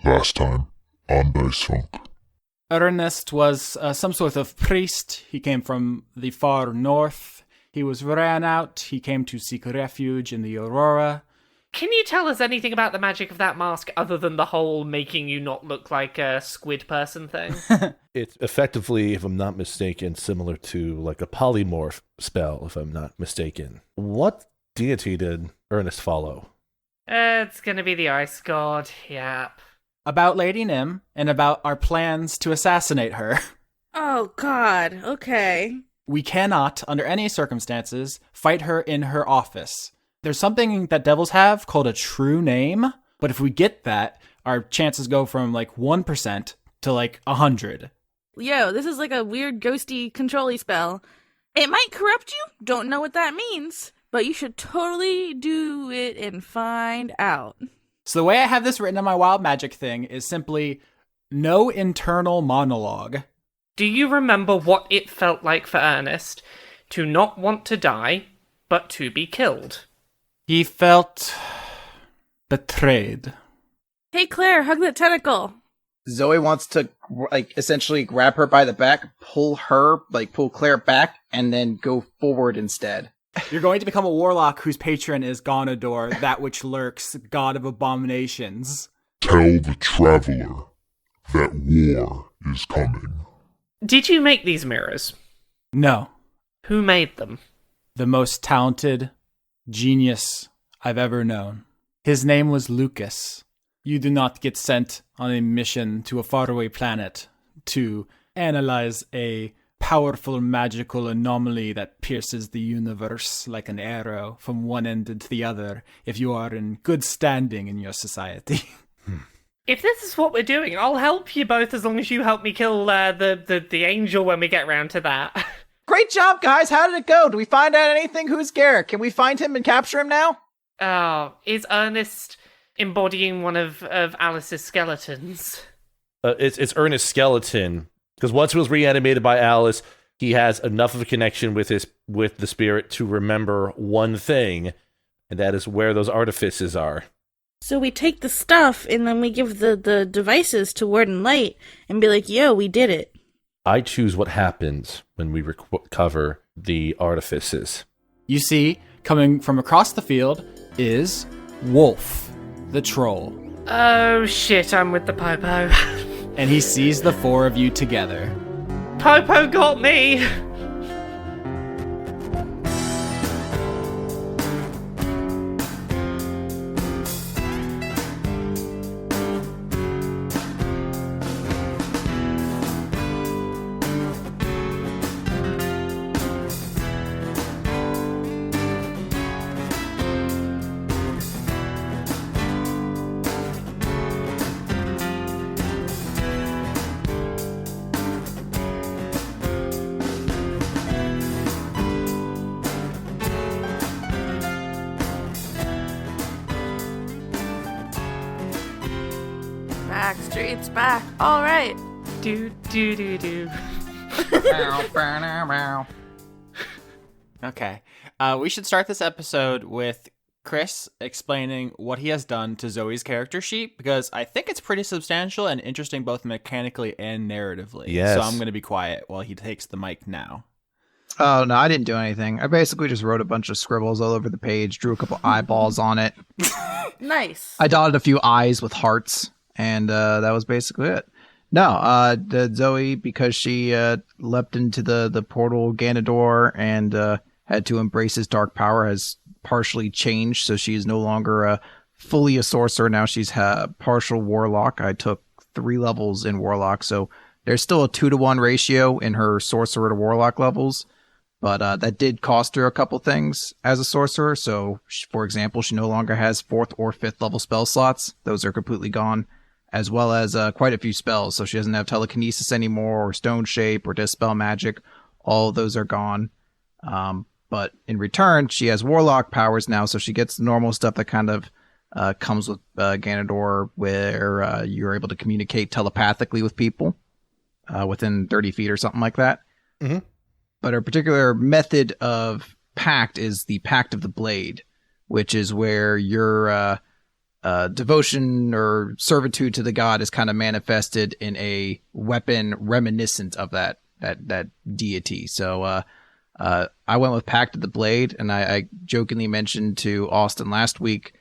Last time, on Dice Funk. Ernest was some sort of priest. He came from the far north. He was ran out. He came to seek refuge in the Aurora. Can you tell us anything about the magic of that mask other than the whole making you not look like a squid person thing? It's effectively, if I'm not mistaken, similar to like a polymorph spell, if I'm not mistaken. What deity did Ernest follow? It's gonna be the ice god, yep. About Lady Nim, and about our plans to assassinate her. Oh, God. Okay. We cannot, under any circumstances, fight her in her office. There's something that devils have called a true name, but if we get that, our chances go from like 1% to like 100. Yo, this is like a weird ghosty control-y spell. It might corrupt you, don't know what that means, but you should totally do it and find out. So the way I have this written on my wild magic thing is simply no internal monologue. Do you remember what it felt like for Ernest to not want to die, but to be killed? He felt betrayed. Hey, Claire, hug that tentacle. Zoey wants to, essentially grab her by the back, pull Claire back, and then go forward instead. You're going to become a warlock whose patron is Gonador, that which lurks, god of abominations. Tell the traveler that war is coming. Did you make these mirrors? No. Who made them? The most talented genius I've ever known. His name was Lucas. You do not get sent on a mission to a faraway planet to analyze a powerful magical anomaly that pierces the universe like an arrow from one end to the other if you are in good standing in your society. If this is what we're doing, I'll help you both as long as you help me kill the angel when we get round to that. Great job, guys! How did it go? Do we find out anything? Who's Garick? Can we find him and capture him now? Oh, is Ernest embodying one of Alice's skeletons? It's Ernest's skeleton, because once he was reanimated by Alice, he has enough of a connection with the spirit to remember one thing, and that is where those artifices are. So we take the stuff, and then we give the devices to Word and Light, and be like, yo, we did it. I choose what happens when we recover the artifices. You see, coming from across the field is Wolf, the troll. Oh shit, I'm with the Popo. And he sees the four of you together. Popo got me! Backstreet's back. All right. Do. Okay. We should start this episode with Chris explaining what he has done to Zoe's character sheet, because I think it's pretty substantial and interesting both mechanically and narratively. Yes. So I'm going to be quiet while he takes the mic now. Oh, no, I didn't do anything. I basically just wrote a bunch of scribbles all over the page, drew a couple eyeballs on it. Nice. I dotted a few eyes with hearts, and that was basically it. No, the Zoe, because she leapt into the portal Ganador and had to embrace his dark power, has partially changed, so she is no longer fully a sorcerer. Now she's partial warlock. I took 3 levels in warlock, so there's still a 2-to-1 ratio in her sorcerer to warlock levels, but that did cost her a couple things as a sorcerer. So, for example, she no longer has 4th or 5th level spell slots. Those are completely gone, as well as quite a few spells. So she doesn't have telekinesis anymore, or stone shape, or dispel magic. All of those are gone. But in return, she has warlock powers now, so she gets normal stuff that kind of comes with Ganador, where you're able to communicate telepathically with people within 30 feet or something like that. Mm-hmm. But her particular method of pact is the Pact of the Blade, which is where you're devotion or servitude to the god is kind of manifested in a weapon reminiscent of that deity. So I went with Pact of the Blade, and I jokingly mentioned to Austin last week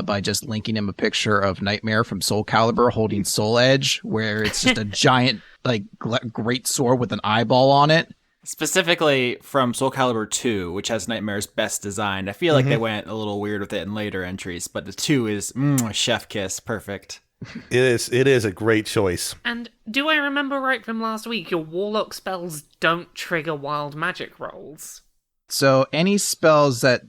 by just linking him a picture of Nightmare from Soul Calibur holding Soul Edge, where it's just a giant like great sword with an eyeball on it. Specifically from Soul Calibur 2, which has Nightmare's best design. I feel like they went a little weird with it in later entries, but the 2 is chef kiss, perfect. It is a great choice. And do I remember right from last week, your warlock spells don't trigger wild magic rolls? So any spells that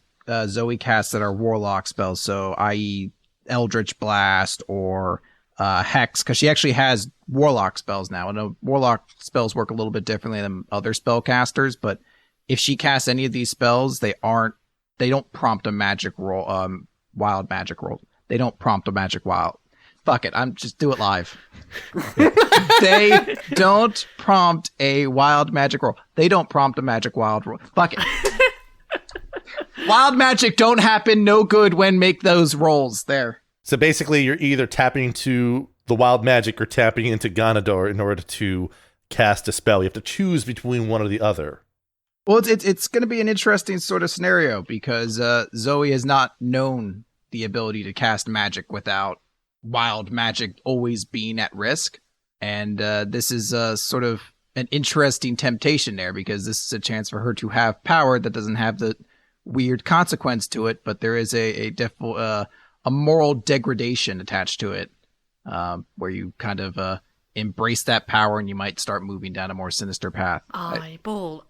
Zoe casts that are warlock spells, so i.e. Eldritch Blast or Hex, because she actually has warlock spells now. I know warlock spells work a little bit differently than other spellcasters, but if she casts any of these spells, they don't prompt a magic roll, wild magic roll. They don't prompt a magic wild. Fuck it, I'm just do it live. They don't prompt a wild magic roll. They don't prompt a magic wild roll. Fuck it. Wild magic don't happen. No good when make those rolls there. So basically, you're either tapping into the wild magic or tapping into Ganador in order to cast a spell. You have to choose between one or the other. Well, it's going to be an interesting sort of scenario because Zoe has not known the ability to cast magic without wild magic always being at risk. And this is sort of an interesting temptation there because this is a chance for her to have power that doesn't have the weird consequence to it, but there is a moral degradation attached to it, where you kind of embrace that power and you might start moving down a more sinister path. Eyeball.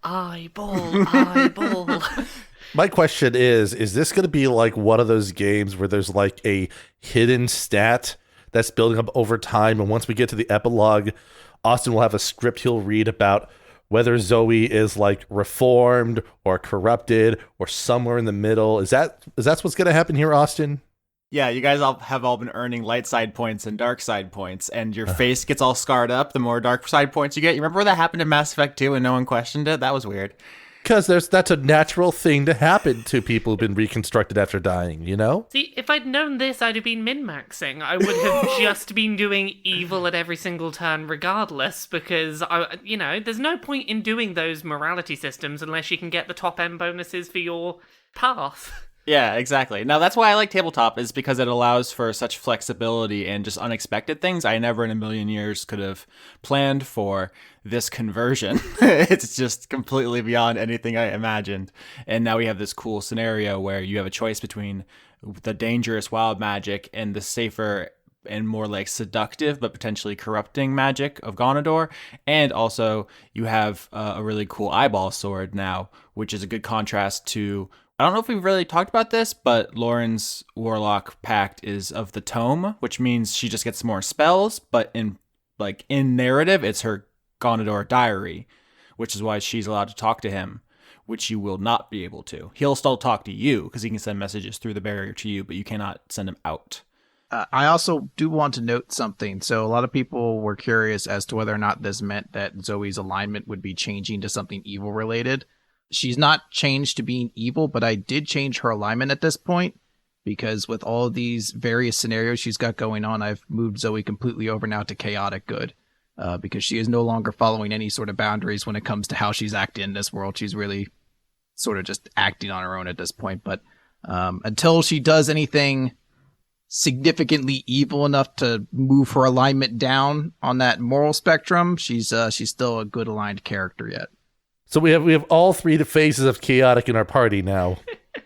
My question is this going to be like one of those games where there's like a hidden stat that's building up over time, and once we get to the epilogue, Austin will have a script he'll read about whether Zoe is like reformed or corrupted or somewhere in the middle? Is that what's going to happen here, Austin? Yeah, you guys have all been earning light side points and dark side points, and your face gets all scarred up the more dark side points you get. You remember when that happened in Mass Effect 2 and no one questioned it? That was weird. Because that's a natural thing to happen to people who've been reconstructed after dying, you know? See, if I'd known this, I'd have been min-maxing. I would have just been doing evil at every single turn regardless, because, there's no point in doing those morality systems unless you can get the top-end bonuses for your path. Yeah, exactly. Now, that's why I like tabletop, is because it allows for such flexibility and just unexpected things I never in a million years could have planned for this conversion. It's just completely beyond anything I imagined. And now we have this cool scenario where you have a choice between the dangerous wild magic and the safer and more like seductive but potentially corrupting magic of Ganador. And also you have a really cool eyeball sword now, which is a good contrast to... I don't know if we've really talked about this, but Lauren's Warlock Pact is of the tome, which means she just gets more spells, but in narrative, it's her Ganador diary, which is why she's allowed to talk to him, which you will not be able to. He'll still talk to you, because he can send messages through the barrier to you, but you cannot send him out. I also do want to note something. So a lot of people were curious as to whether or not this meant that Zoe's alignment would be changing to something evil related. She's not changed to being evil, but I did change her alignment at this point because with all of these various scenarios she's got going on, I've moved Zoe completely over now to chaotic good because she is no longer following any sort of boundaries when it comes to how she's acting in this world. She's really sort of just acting on her own at this point. But until she does anything significantly evil enough to move her alignment down on that moral spectrum, she's still a good aligned character yet. So we have all three phases of chaotic in our party now.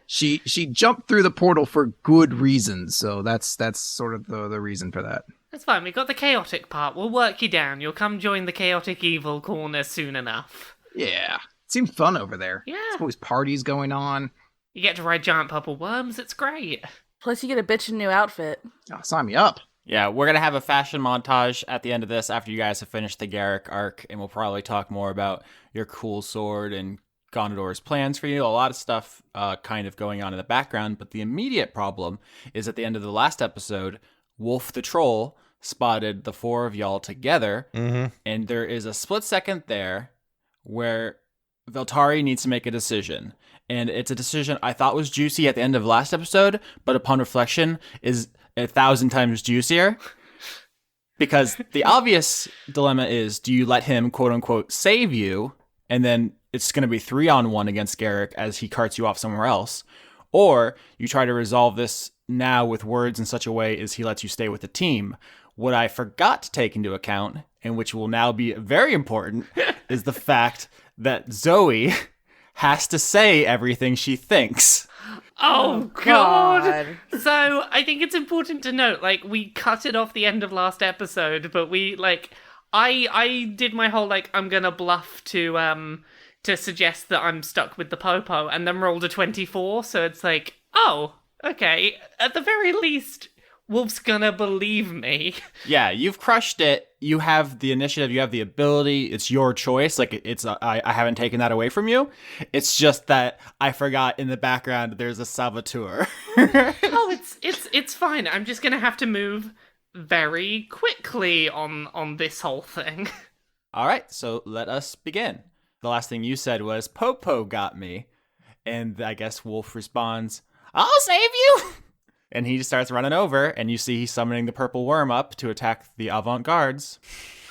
She jumped through the portal for good reasons, so that's sort of the reason for that. That's fine, we got the chaotic part. We'll work you down. You'll come join the chaotic evil corner soon enough. Yeah. It seems fun over there. Yeah. There's always parties going on. You get to ride giant purple worms, it's great. Plus you get a bitchin' new outfit. Oh, sign me up. Yeah, we're going to have a fashion montage at the end of this after you guys have finished the Garrick arc, and we'll probably talk more about your cool sword and Ganador's plans for you. A lot of stuff kind of going on in the background, but the immediate problem is at the end of the last episode, Wolf the Troll spotted the four of y'all together, and there is a split second there where Veltari needs to make a decision. And it's a decision I thought was juicy at the end of last episode, but upon reflection is 1,000 times juicier. Because the obvious dilemma is, do you let him, quote unquote, save you, and then it's going to be 3-on-1 against Garrick as he carts you off somewhere else, or you try to resolve this now with words in such a way as he lets you stay with the team. What I forgot to take into account, and which will now be very important, is the fact that Zoey has to say everything she thinks. Oh, God. So I think it's important to note, like, we cut it off the end of last episode, but we, like, I did my whole, like, I'm gonna bluff to suggest that I'm stuck with the Popo, and then rolled a 24, so it's like, oh, okay, at the very least, Wolf's gonna believe me. Yeah, you've crushed it. You have the initiative. You have the ability. It's your choice. Like, I haven't taken that away from you. It's just that I forgot in the background there's a saboteur. Oh, it's fine. I'm just gonna have to move very quickly on this whole thing. All right, so let us begin. The last thing you said was, Popo got me. And I guess Wolf responds, I'll save you! And he just starts running over, and you see he's summoning the purple worm up to attack the Avant Guards.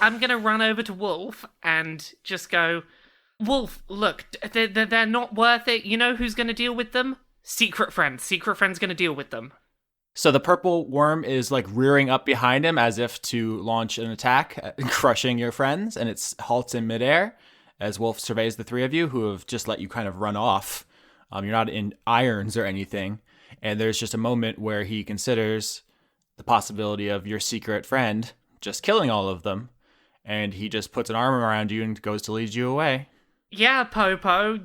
I'm gonna run over to Wolf and just go, Wolf, look, they're not worth it. You know who's gonna deal with them? Secret Friend. Secret Friend's gonna deal with them. So the purple worm is like rearing up behind him as if to launch an attack, crushing your friends, and it halts in midair as Wolf surveys the three of you who have just let you kind of run off. You're not in irons or anything. And there's just a moment where he considers the possibility of your secret friend just killing all of them. And he just puts an arm around you and goes to lead you away. Yeah, Popo.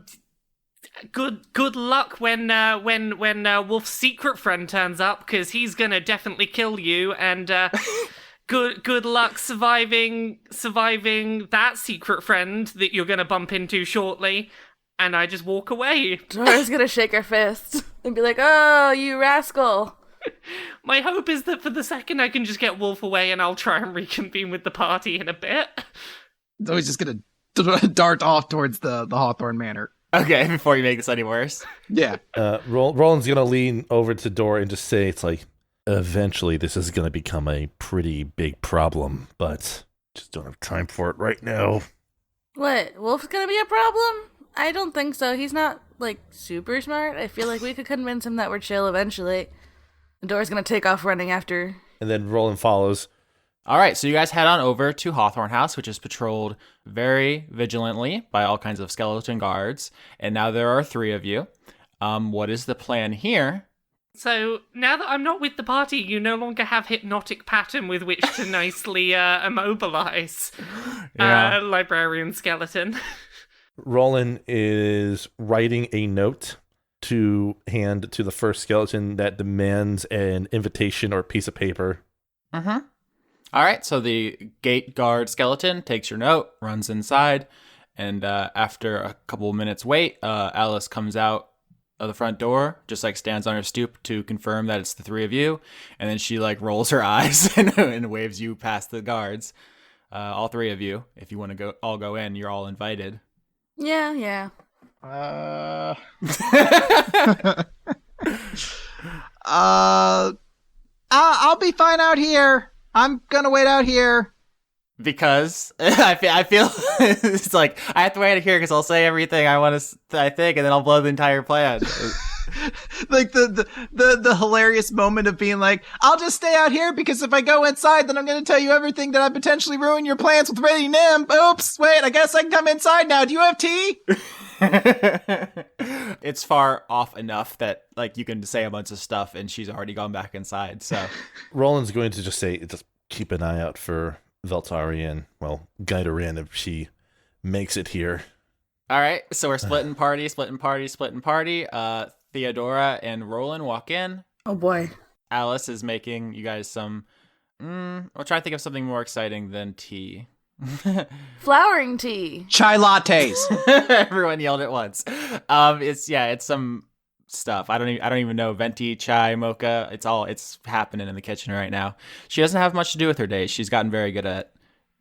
Good luck when Wolf's secret friend turns up, because he's gonna definitely kill you. And good luck surviving that secret friend that you're gonna bump into shortly. And I just walk away. Dora's gonna shake her fist and be like, oh, you rascal. My hope is that for the second I can just get Wolf away and I'll try and reconvene with the party in a bit. Zoe's just gonna dart off towards the Hawthorne Manor. Okay, before you make this any worse. Yeah. Roland's gonna lean over to Dora and just say, it's like, eventually this is gonna become a pretty big problem, but just don't have time for it right now. What, Wolf's gonna be a problem? I don't think so. He's not, like, super smart. I feel like we could convince him that we're chill eventually. Dora's gonna take off running after. And then Roland follows. All right, so you guys head on over to Hawthorne House, which is patrolled very vigilantly by all kinds of skeleton guards. And now there are 3 of you. What is the plan here? So, now that I'm not with the party, you no longer have hypnotic pattern with which to nicely immobilize Librarian Skeleton. Roland is writing a note to hand to the first skeleton that demands an invitation or a piece of paper. Mm-hmm. All right, so the gate guard skeleton takes your note, runs inside, and after a couple of minutes wait, Alice comes out of the front door, just like stands on her stoop to confirm that it's the 3 of you, and then she like rolls her eyes and waves you past the guards. All 3 of you, if you want to all go in, you're all invited. Yeah. I'll be fine out here. I'm gonna wait out here. Because I feel it's like I have to wait out here because I'll say everything I think, and then I'll blow the entire plan. Like the hilarious moment of being like, I'll just stay out here because if I go inside, then I'm going to tell you everything that I potentially ruin your plans with Ready Nim. Oops, wait, I guess I can come inside now. Do you have tea? It's far off enough that like you can say a bunch of stuff and she's already gone back inside. So Roland's going to just say, just keep an eye out for Veltari and, well, guide her in if she makes it here. All right, so we're splitting party. Theodora and Rolen walk in. Oh boy. Alice is making you guys some... I'll try to think of something more exciting than tea. Flowering tea. Chai lattes. Everyone yelled at once. It's some stuff. I don't even know. Venti, chai, mocha. It's happening in the kitchen right now. She doesn't have much to do with her days. She's gotten very good at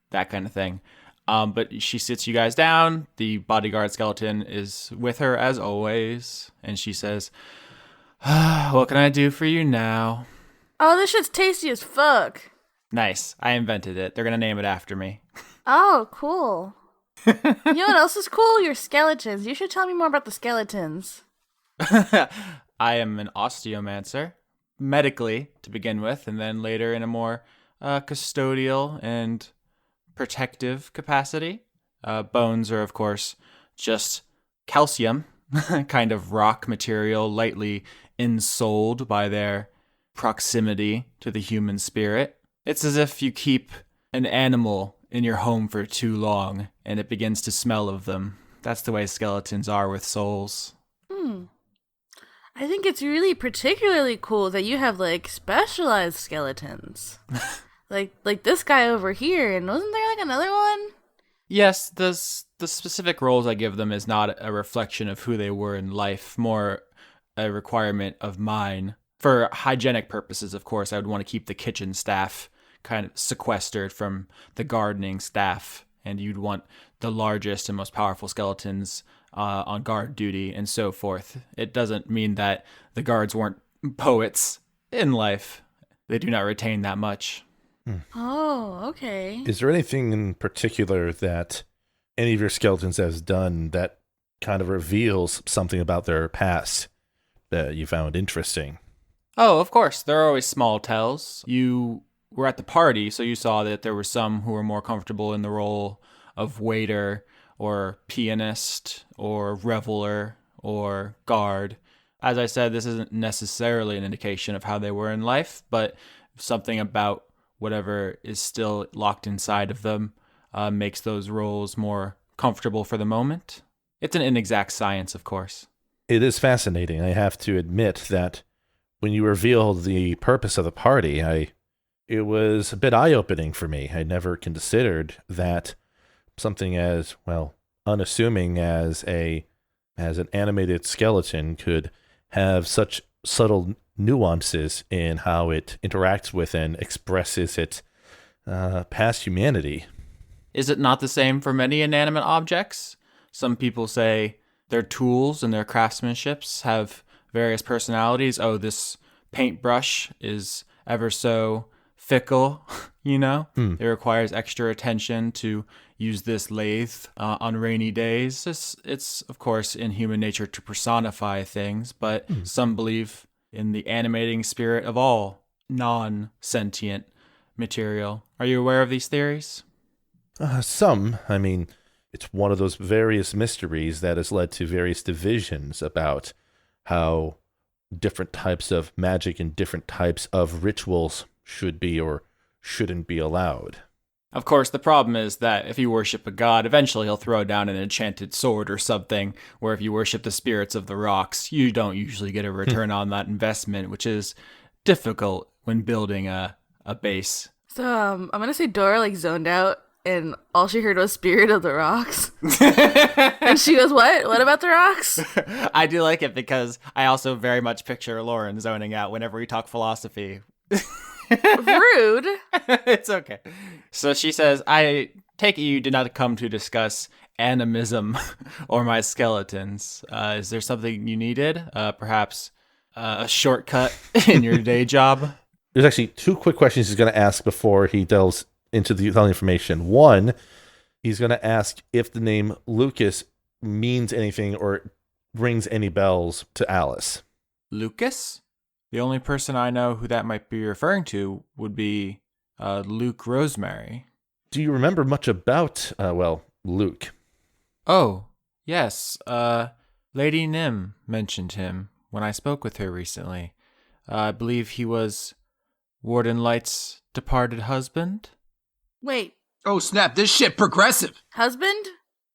that kind of thing. But she sits you guys down. The bodyguard skeleton is with her as always. And she says, what can I do for you now? Oh, this shit's tasty as fuck. Nice. I invented it. They're going to name it after me. Oh, cool. You know what else is cool? Your skeletons. You should tell me more about the skeletons. I am an osteomancer, medically to begin with, and then later in a more custodial and protective capacity. Bones are, of course, just calcium, kind of rock material, lightly ensouled by their proximity to the human spirit. It's as if you keep an animal in your home for too long and it begins to smell of them. That's the way skeletons are with souls. I think it's really particularly cool that you have, like, specialized skeletons. like this guy over here, and wasn't there, like, another one? Yes, the specific roles I give them is not a reflection of who they were in life, more a requirement of mine. For hygienic purposes, of course, I would want to keep the kitchen staff kind of sequestered from the gardening staff, and you'd want the largest and most powerful skeletons on guard duty and so forth. It doesn't mean that the guards weren't poets in life. They do not retain that much. Oh, okay. Is there anything in particular that any of your skeletons has done that kind of reveals something about their past that you found interesting? Oh, of course. There are always small tells. You were at the party, so you saw that there were some who were more comfortable in the role of waiter or pianist or reveler or guard. As I said, this isn't necessarily an indication of how they were in life, but something about whatever is still locked inside of them makes those roles more comfortable for the moment. It's an inexact science, of course. It is fascinating. I have to admit that when you revealed the purpose of the party, it was a bit eye-opening for me. I never considered that something as, well, unassuming as an animated skeleton could have such subtle nuances in how it interacts with and expresses its past humanity. Is it not the same for many inanimate objects? Some people say their tools and their craftsmanships have various personalities. Oh, this paintbrush is ever so fickle, you know? It requires extra attention to use this lathe on rainy days. It's, of course, in human nature to personify things, but some believe in the animating spirit of all non-sentient material. Are you aware of these theories? Some. I mean, it's one of those various mysteries that has led to various divisions about how different types of magic and different types of rituals should be or shouldn't be allowed. Of course, the problem is that if you worship a god, eventually he'll throw down an enchanted sword or something, where if you worship the spirits of the rocks, you don't usually get a return on that investment, which is difficult when building a base. So, I'm gonna say Dora, like, zoned out, and all she heard was Spirit of the Rocks. And she goes, what? What about the rocks? I do like it because I also very much picture Lauren zoning out whenever we talk philosophy. Rude. It's okay. So she says, I take it you did not come to discuss animism or my skeletons. Is there something you needed? Perhaps a shortcut in your day job? There's actually two quick questions he's going to ask before he delves into the information. One, he's going to ask if the name Lucas means anything or rings any bells to Alice. Lucas? The only person I know who that might be referring to would be Luke Rosemary. Do you remember much about, Luke? Oh, yes. Lady Nim mentioned him when I spoke with her recently. I believe he was Warden Light's departed husband. Wait, Oh snap! This shit progressive. husband?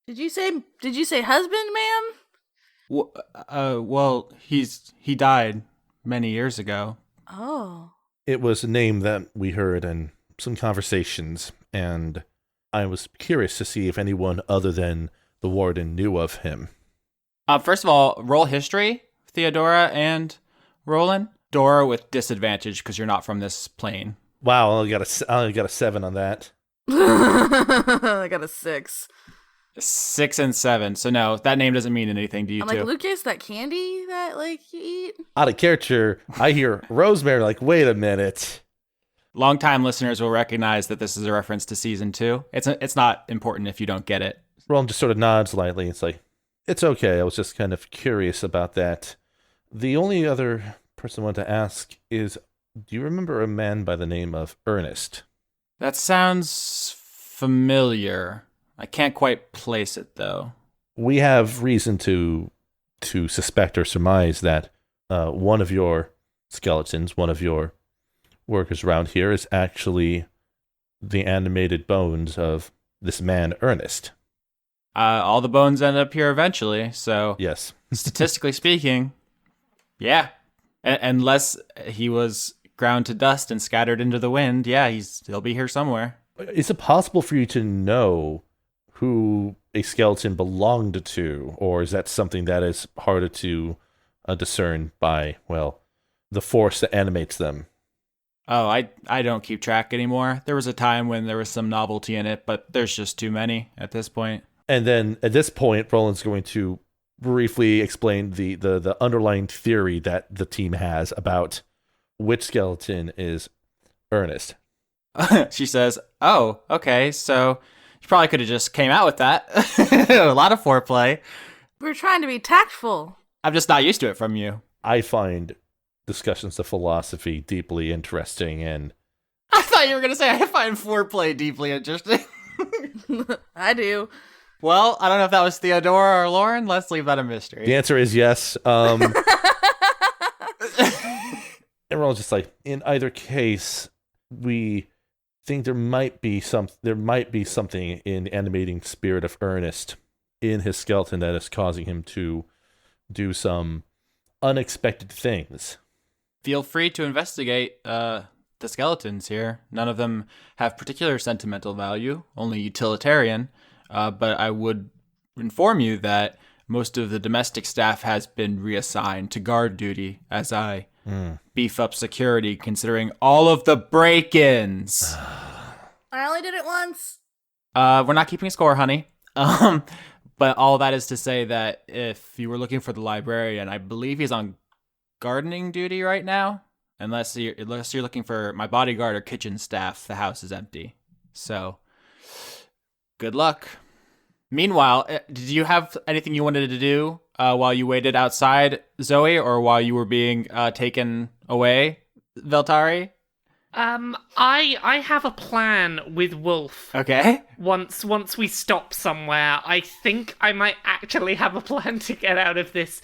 Did you say husband, ma'am? Well, he died many years ago. Oh. It was a name that we heard in some conversations, and I was curious to see if anyone other than the warden knew of him. First of all, roll history, Theodora and Rolen. Dora with disadvantage because you're not from this plane. Wow, I only got a 7 on that. I got a 6. 6 and 7. So no, that name doesn't mean anything to you I'm two. like, Lucas, that candy that like you eat? Out of character, I hear Rosemary like, wait a minute. Longtime listeners will recognize that this is a reference to season 2. It's not important if you don't get it. Roland just sort of nods lightly. It's like, it's okay. I was just kind of curious about that. The only other person I want to ask is, do you remember a man by the name of Ernest? That sounds familiar. I can't quite place it, though. We have reason to suspect or surmise that one of your skeletons, one of your workers around here, is actually the animated bones of this man, Ernest. All the bones end up here eventually, so Yes. statistically speaking, yeah. Unless he was ground to dust and scattered into the wind, yeah, he'll be here somewhere. Is it possible for you to know who a skeleton belonged to, or is that something that is harder to discern by, well, the force that animates them? Oh, I don't keep track anymore. There was a time when there was some novelty in it, but there's just too many at this point. And then at this point, Roland's going to briefly explain the underlying theory that the team has about which skeleton is Ernest. She says, "Oh, okay, so you probably could have just came out with that." A lot of foreplay. We're trying to be tactful. I'm just not used to it from you. I find discussions of philosophy deeply interesting, and I thought you were going to say I find foreplay deeply interesting. I do. Well, I don't know if that was Theodora or Lauren. Let's leave that a mystery. the answer is yes. And Roland's just like, in either case, we think there might be something in the animating spirit of Ernest in his skeleton that is causing him to do some unexpected things. Feel free to investigate the skeletons here. None of them have particular sentimental value, only utilitarian. But I would inform you that most of the domestic staff has been reassigned to guard duty as I beef up security, considering all of the break-ins. I only did it once. We're not keeping score, honey. But all that is to say that if you were looking for the librarian, I believe he's on gardening duty right now. Unless you're looking for my bodyguard or kitchen staff, the house is empty. So, good luck. Meanwhile, did you have anything you wanted to do while you waited outside, Zoe, or while you were being taken away, Veltari? I have a plan with Wolf. Okay. Once we stop somewhere, I think I might actually have a plan to get out of this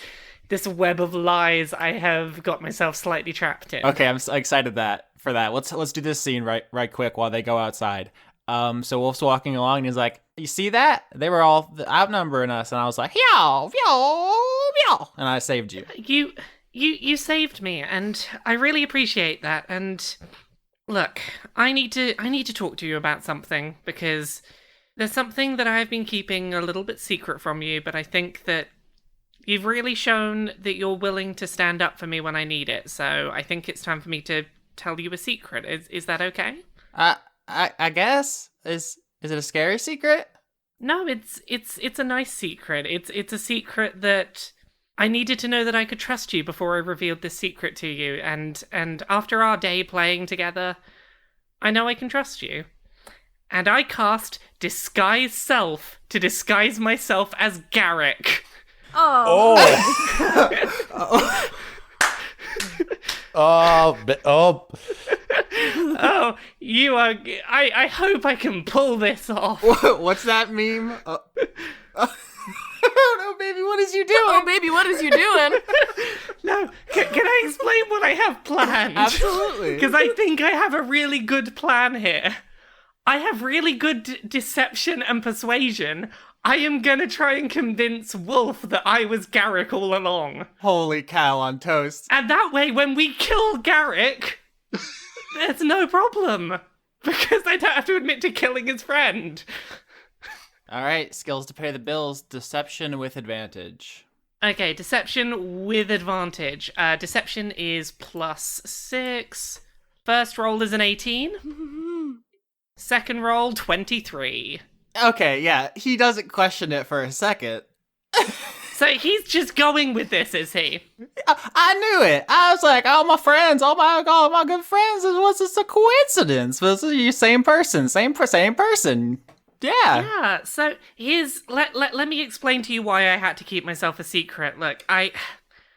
web of lies I have got myself slightly trapped in. Okay, I'm so excited for that. Let's do this scene right quick while they go outside. So Wolf's walking along and he's like, "You see that? They were all outnumbering us." And I was like, "Yow, yow, yow," and I saved you. You saved me, and I really appreciate that. And look, I need to talk to you about something, because there's something that I've been keeping a little bit secret from you, but I think that you've really shown that you're willing to stand up for me when I need it. So I think it's time for me to tell you a secret. Is that okay? I guess. Is it a scary secret? No, it's a nice secret. It's a secret that I needed to know that I could trust you before I revealed this secret to you. And after our day playing together, I know I can trust you. And I cast Disguise Self to disguise myself as Garrick. Oh. Oh, Oh, you are... I hope I can pull this off. What's that meme? Oh no, baby, what is you doing? Oh, baby, what is you doing? No, can I explain what I have planned? Absolutely. Because I think I have a really good plan here. I have really good deception and persuasion. I am gonna try and convince Wolf that I was Garrick all along. Holy cow on toast. And that way, when we kill Garrick, there's no problem. Because I don't have to admit to killing his friend. All right, skills to pay the bills. Deception with advantage. Okay, deception with advantage. Deception is +6. First roll is an 18. Second roll, 23. Okay, yeah, he doesn't question it for a second. So he's just going with this, is he? I knew it. I was like, all my friends, all my good friends, it was just a coincidence. But you same person, same person. Yeah. Yeah, so let me explain to you why I had to keep myself a secret. Look,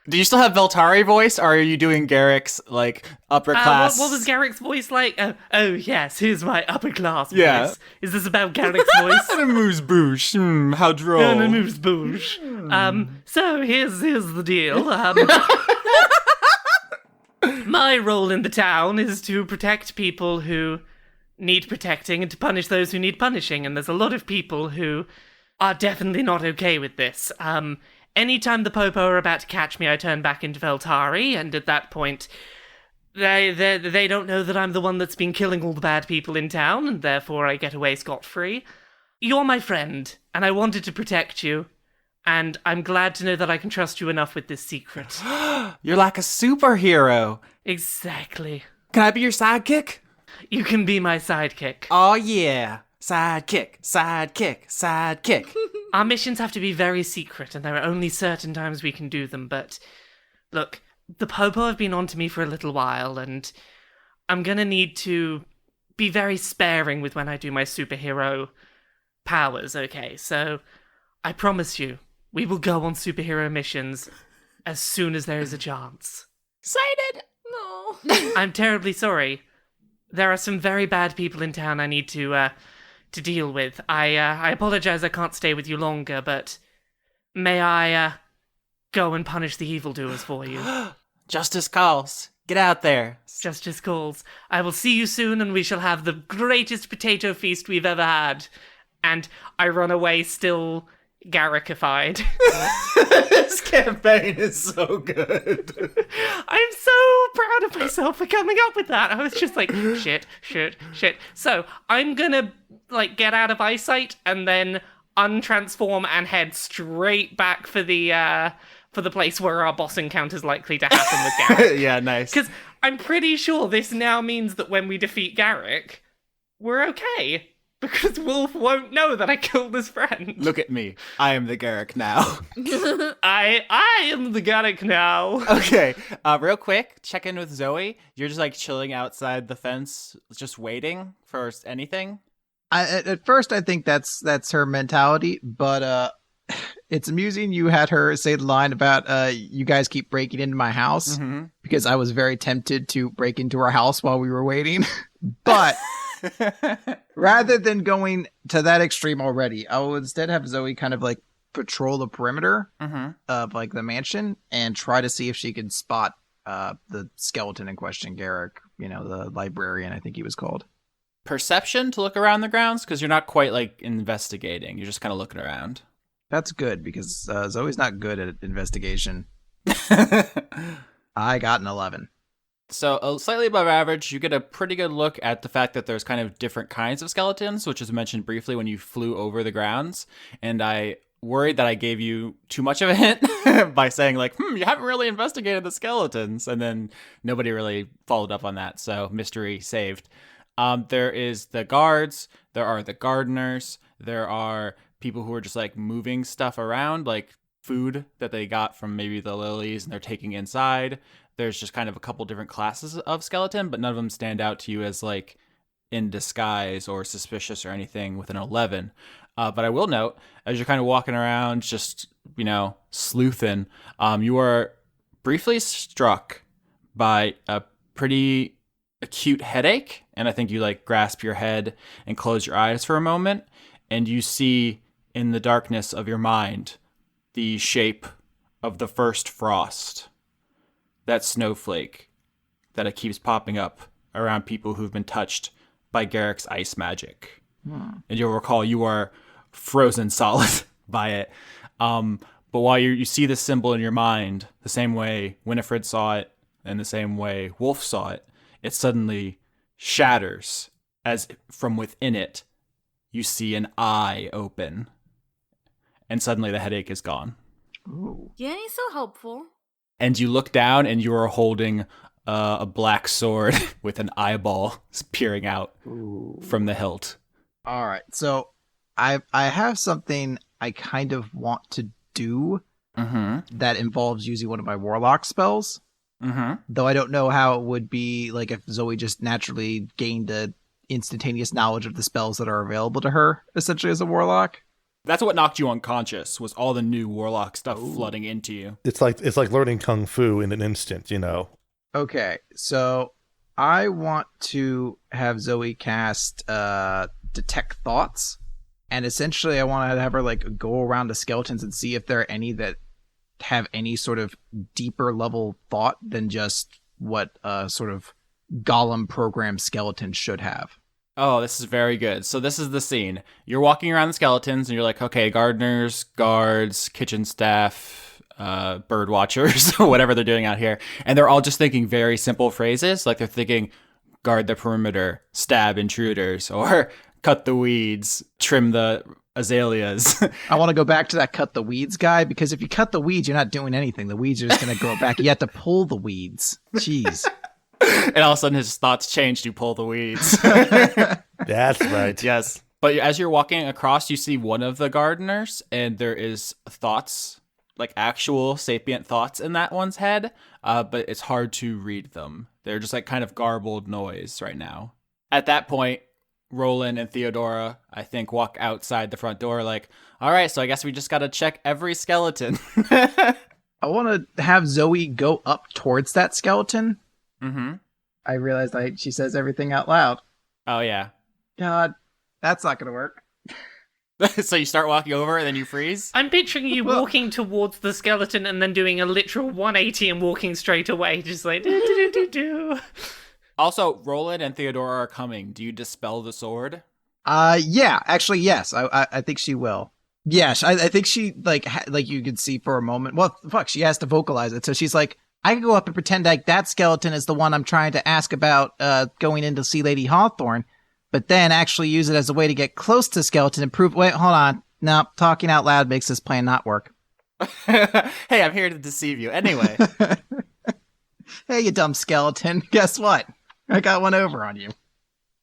Do you still have Veltari voice, or are you doing Garrick's, like, upper class? What was Garrick's voice like? Oh, yes, here's my upper class Yeah. voice. Is this about Garrick's voice? Moose boosh. How droll. No, moves boosh. So here's the deal. My role in the town is to protect people who need protecting and to punish those who need punishing, and there's a lot of people who are definitely not okay with this. Anytime the Popo are about to catch me, I turn back into Veltari, and at that point, they don't know that I'm the one that's been killing all the bad people in town, and therefore I get away scot-free. You're my friend, and I wanted to protect you, and I'm glad to know that I can trust you enough with this secret. You're like a superhero. Exactly. Can I be your sidekick? You can be my sidekick. Oh, yeah. Sidekick. Our missions have to be very secret, and there are only certain times we can do them, but look, the Popo have been on to me for a little while, and I'm gonna need to be very sparing with when I do my superhero powers, okay? So, I promise you, we will go on superhero missions as soon as there is a chance. Excited. No. I'm terribly sorry. There are some very bad people in town I need to deal with. I apologize I can't stay with you longer, but may I go and punish the evildoers for you? Justice calls. Get out there. Justice calls. I will see you soon, and we shall have the greatest potato feast we've ever had. And I run away still Garricified. This campaign is so good. I'm so proud of myself for coming up with that. I was just like, shit. So I'm gonna get out of eyesight and then untransform and head straight back for the place where our boss encounter is likely to happen with Garrick. Yeah, nice. Because I'm pretty sure this now means that when we defeat Garrick, we're okay. Because Wolf won't know that I killed his friend. Look at me. I am the Garic now. I am the Garick now. Okay, real quick, check in with Zoey. You're just chilling outside the fence, just waiting for anything? At first, I think that's her mentality, but it's amusing you had her say the line about you guys keep breaking into my house, because I was very tempted to break into her house while we were waiting. But rather than going to that extreme already, I will instead have Zoey kind of patrol the perimeter of the mansion and try to see if she can spot the skeleton in question, Garrick, the librarian, I think he was called. Perception to look around the grounds, because you're not quite investigating. You're just kind of looking around. That's good, because Zoe's not good at investigation. I got an 11. So slightly above average, you get a pretty good look at the fact that there's kind of different kinds of skeletons, which is mentioned briefly when you flew over the grounds. And I worried that I gave you too much of a hint by saying you haven't really investigated the skeletons. And then nobody really followed up on that. So mystery saved. There is the guards. There are the gardeners. There are people who are just moving stuff around, food that they got from maybe the lilies and they're taking inside. There's just kind of a couple different classes of skeleton, but none of them stand out to you as in disguise or suspicious or anything with an 11. But I will note, as you're kind of walking around, just, sleuthing, you are briefly struck by a pretty acute headache. And I think you grasp your head and close your eyes for a moment. And you see in the darkness of your mind the shape of the first frost. That snowflake that it keeps popping up around people who've been touched by Garrick's ice magic. And you'll recall you are frozen solid by it. But while you see this symbol in your mind, the same way Winifred saw it and the same way Wolf saw it, it suddenly shatters as from within it you see an eye open. And suddenly the headache is gone. Ooh. Yeah, he's so helpful. And you look down and you are holding a black sword with an eyeball peering out from the hilt. All right. So I have something I kind of want to do that involves using one of my warlock spells. Though I don't know how it would be like if Zoe just naturally gained a instantaneous knowledge of the spells that are available to her, essentially as a warlock. That's what knocked you unconscious, was all the new warlock stuff flooding into you. It's like learning kung fu in an instant, you know. Okay, so I want to have Zoe cast Detect Thoughts, and essentially I want to have her like go around the skeletons and see if there are any that have any sort of deeper level thought than just what sort of golem programmed skeleton should have. Oh, this is very good. So this is the scene. You're walking around the skeletons and you're like, okay, gardeners, guards, kitchen staff, bird watchers, whatever they're doing out here. And they're all just thinking very simple phrases. Like they're thinking, guard the perimeter, stab intruders, or cut the weeds, trim the azaleas. I want to go back to that cut the weeds guy, because if you cut the weeds, you're not doing anything. The weeds are just going to grow back. You have to pull the weeds. Jeez. And all of a sudden his thoughts change to pull the weeds. That's right. Yes. But as you're walking across, you see one of the gardeners, and there is thoughts, like actual sapient thoughts in that one's head, but it's hard to read them. They're just like kind of garbled noise right now. At that point, Rolen and Theodora, I think, walk outside the front door like, all right, so I guess we just got to check every skeleton. I want to have Zoe go up towards that skeleton. I realized she says everything out loud. Oh, yeah. God, that's not going to work. So you start walking over and then you freeze? I'm picturing you walking towards the skeleton and then doing a literal 180 and walking straight away, just like do. Also, Rolen and Theodora are coming. Do you dispel the sword? Yeah, actually, yes. I think she will. Yeah, I think she, like you could see for a moment. Well, fuck, she has to vocalize it. So she's like, I can go up and pretend like that skeleton is the one I'm trying to ask about going in to see Lady Hawthorne, but then actually use it as a way to get close to skeleton and prove... Wait, hold on. No, talking out loud makes this plan not work. Hey, I'm here to deceive you. Anyway. Hey, you dumb skeleton. Guess what? I got one over on you.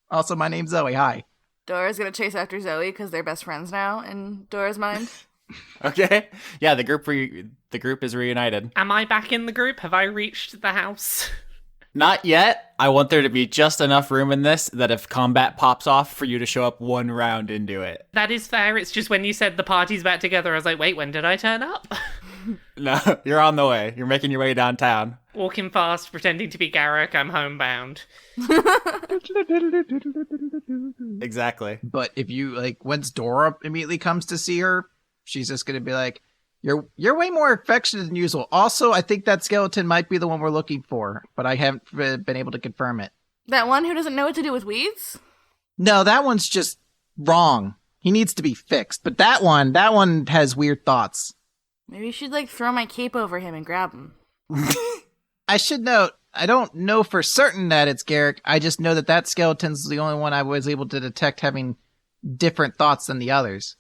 Also, my name's Zoe. Hi. Dora's gonna chase after Zoe because they're best friends now in Dora's mind. Okay. Yeah, the group is reunited. Am I back in the group? Have I reached the house? Not yet. I want there to be just enough room in this that if combat pops off, for you to show up one round into it. That is fair. It's just when you said the party's back together, I was like, wait, when did I turn up? No, you're on the way. You're making your way downtown. Walking fast, pretending to be Garrick, I'm homebound. Exactly. But if you, like, once Dora immediately comes to see her, she's just going to be like, You're way more affectionate than usual. Also, I think that skeleton might be the one we're looking for, but I haven't been able to confirm it. That one who doesn't know what to do with weeds? No, that one's just wrong. He needs to be fixed. But that one has weird thoughts. Maybe you should, like, throw my cape over him and grab him. I should note, I don't know for certain that it's Garrick. I just know that skeleton's the only one I was able to detect having different thoughts than the others.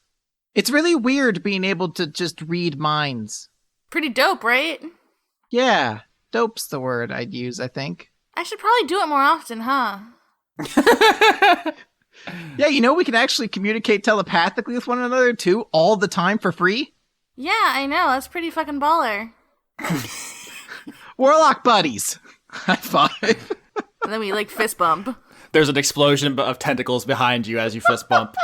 It's really weird being able to just read minds. Pretty dope, right? Yeah, dope's the word I'd use, I think. I should probably do it more often, huh? Yeah, we can actually communicate telepathically with one another, too, all the time for free. Yeah, I know. That's pretty fucking baller. Warlock buddies. High five. And then we, like, fist bump. There's an explosion of tentacles behind you as you fist bump.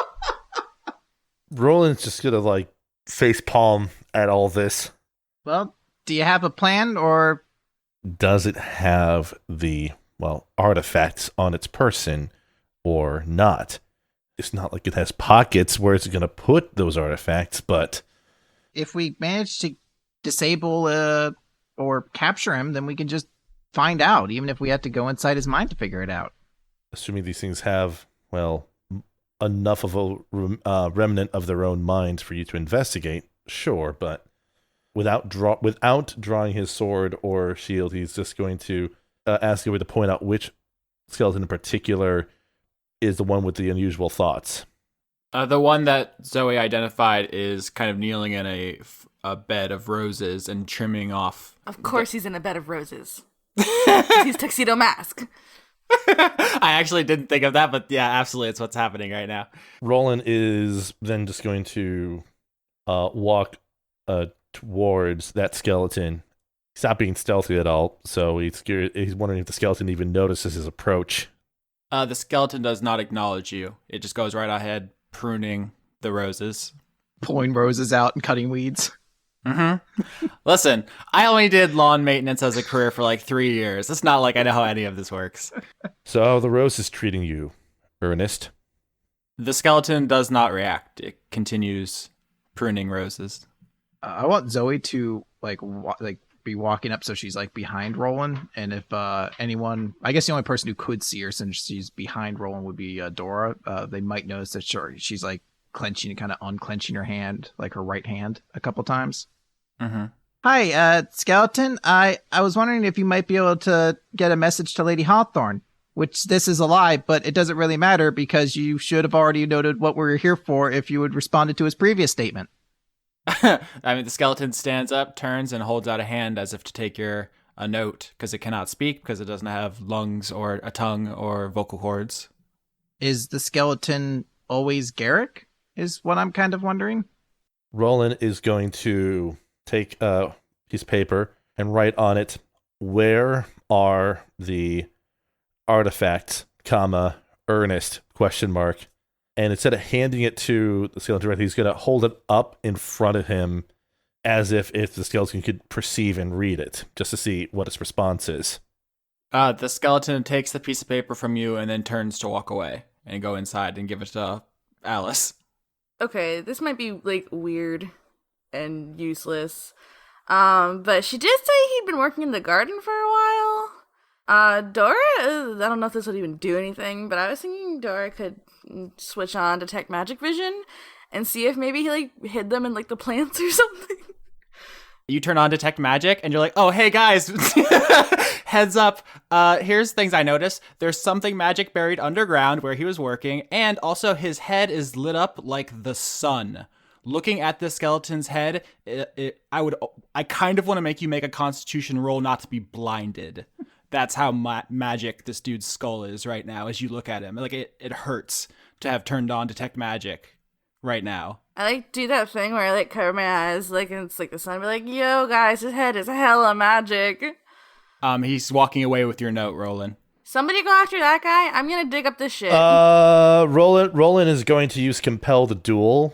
Roland's just gonna, like, face palm at all this. Well, do you have a plan, or... Does it have the, artifacts on its person, or not? It's not like it has pockets where it's gonna put those artifacts, but... If we manage to disable or capture him, then we can just find out, even if we have to go inside his mind to figure it out. Assuming these things have, enough of a remnant of their own minds for you to investigate, sure, but without drawing his sword or shield, he's just going to ask you to point out which skeleton in particular is the one with the unusual thoughts. The one that Zoe identified is kind of kneeling in a bed of roses and trimming off. Of course he's in a bed of roses. He's Tuxedo Mask. I actually didn't think of that, but yeah, absolutely, it's what's happening right now. Rolen is then just going to walk towards that skeleton. He's not being stealthy at all, so he's wondering if the skeleton even notices his approach. The skeleton does not acknowledge you. It just goes right ahead, pruning the roses. Pulling roses out and cutting weeds. Mm-hmm. Listen, I only did lawn maintenance as a career for like 3 years. It's not like I know how any of this works. So how are the roses treating you, Ernest? The skeleton does not react. It continues pruning roses. I want Zoe to be walking up so she's like behind Rolen, and if anyone, I guess the only person who could see her since she's behind Rolen would be Dora. They might notice that she's like clenching and kind of unclenching her hand, like her right hand, a couple times. Mm-hmm. Hi, skeleton. I was wondering if you might be able to get a message to Lady Hawthorne, which this is a lie, but it doesn't really matter because you should have already noted what we're here for if you had responded to his previous statement. I mean, the skeleton stands up, turns, and holds out a hand as if to take a note, because it cannot speak, because it doesn't have lungs or a tongue or vocal cords. Is the skeleton always Garrick, is what I'm kind of wondering? Rolen is going to take a piece of paper and write on it, where are the artifacts, Ernest, ? And instead of handing it to the skeleton directly, he's going to hold it up in front of him as if the skeleton could perceive and read it, just to see what its response is. The skeleton takes the piece of paper from you and then turns to walk away and go inside and give it to Alice. Okay, this might be like weird and useless. But she did say he'd been working in the garden for a while. Dora, I don't know if this would even do anything, but I was thinking Dora could switch on detect magic vision and see if maybe he like hid them in like the plants or something. You turn on detect magic and you're like, oh, hey guys, heads up. Here's things I noticed. There's something magic buried underground where he was working. And also his head is lit up like the sun. Looking at the skeleton's head, I kind of want to make you make a constitution roll not to be blinded. That's how magic this dude's skull is right now as you look at him. Like, it hurts to have turned on detect magic right now. I like do that thing where I like cover my eyes, like, and it's like the sun, be like, yo guys, his head is hella magic. He's walking away with your note, Rolen. Somebody go after that guy. I'm gonna dig up this shit. Rolen is going to use compel the duel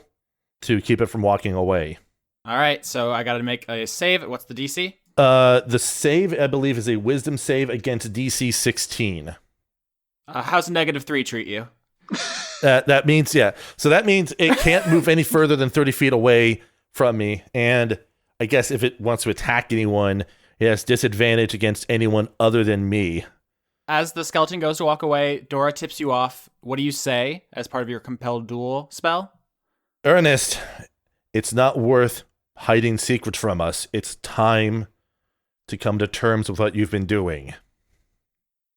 to keep it from walking away. All right, so I got to make a save. What's the DC? The save, I believe, is a wisdom save against DC 16. How's -3 treat you? That means, yeah. So that means it can't move any further than 30 feet away from me. And I guess if it wants to attack anyone, it has disadvantage against anyone other than me. As the skeleton goes to walk away, Dora tips you off. What do you say as part of your compelled duel spell? Ernest, it's not worth hiding secrets from us. It's time to come to terms with what you've been doing.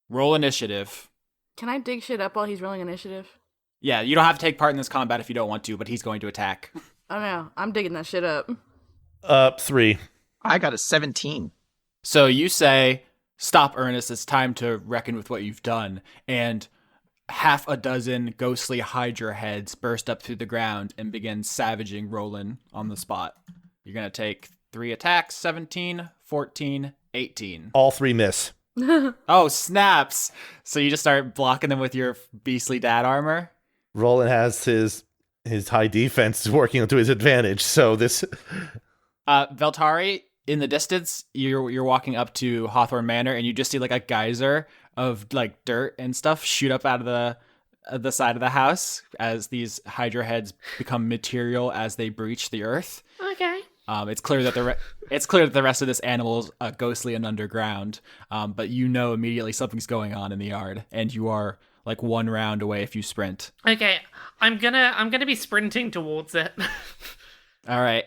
Roll initiative. Can I dig shit up while he's rolling initiative? Yeah, you don't have to take part in this combat if you don't want to, but he's going to attack. Oh no, I'm digging that shit up. 3. I got a 17. So you say, stop, Ernest, it's time to reckon with what you've done. And half a dozen ghostly hydra heads burst up through the ground and begin savaging Rolen on the spot. You're going to take 3 attacks, 17, 14, 18. All 3 miss. Oh, snaps. So you just start blocking them with your beastly dad armor? Rolen has his high defense working to his advantage, so this... Veltari, in the distance, you're walking up to Hawthorne Manor, and you just see like a geyser of like dirt and stuff shoot up out of the side of the house as these hydra heads become material as they breach the earth. Okay. It's clear that the rest of this animal is ghostly and underground, but you know immediately something's going on in the yard, and you are like 1 round away if you sprint. Okay, I'm gonna be sprinting towards it. All right.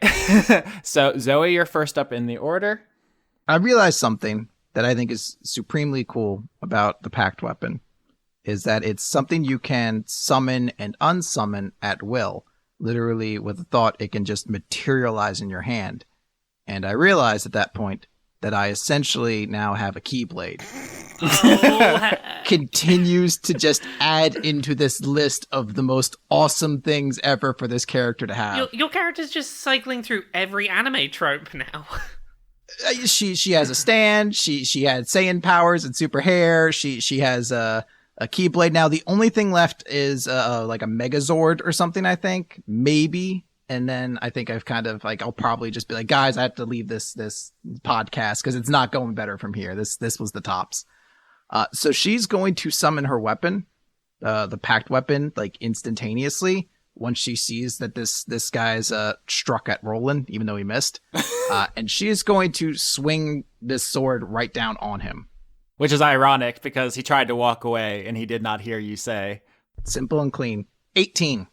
So Zoe, you're first up in the order. I realized something that I think is supremely cool about the pact weapon is that it's something you can summon and unsummon at will. Literally, with a thought, it can just materialize in your hand. And I realized at that point that I essentially now have a Keyblade. Oh, continues to just add into this list of the most awesome things ever for this character to have. Your character's just cycling through every anime trope now. She has a stand. She had Saiyan powers and super hair. She has a Keyblade. Now the only thing left is like a Megazord or something. I think maybe. And then I think I've kind of like I'll probably just be like, guys, I have to leave this podcast because it's not going better from here. This was the tops. So she's going to summon her weapon, the packed weapon, like instantaneously once she sees that this guy's struck at Rolen, even though he missed. And she is going to swing this sword right down on him. Which is ironic because he tried to walk away and he did not hear you say. Simple and clean. 18.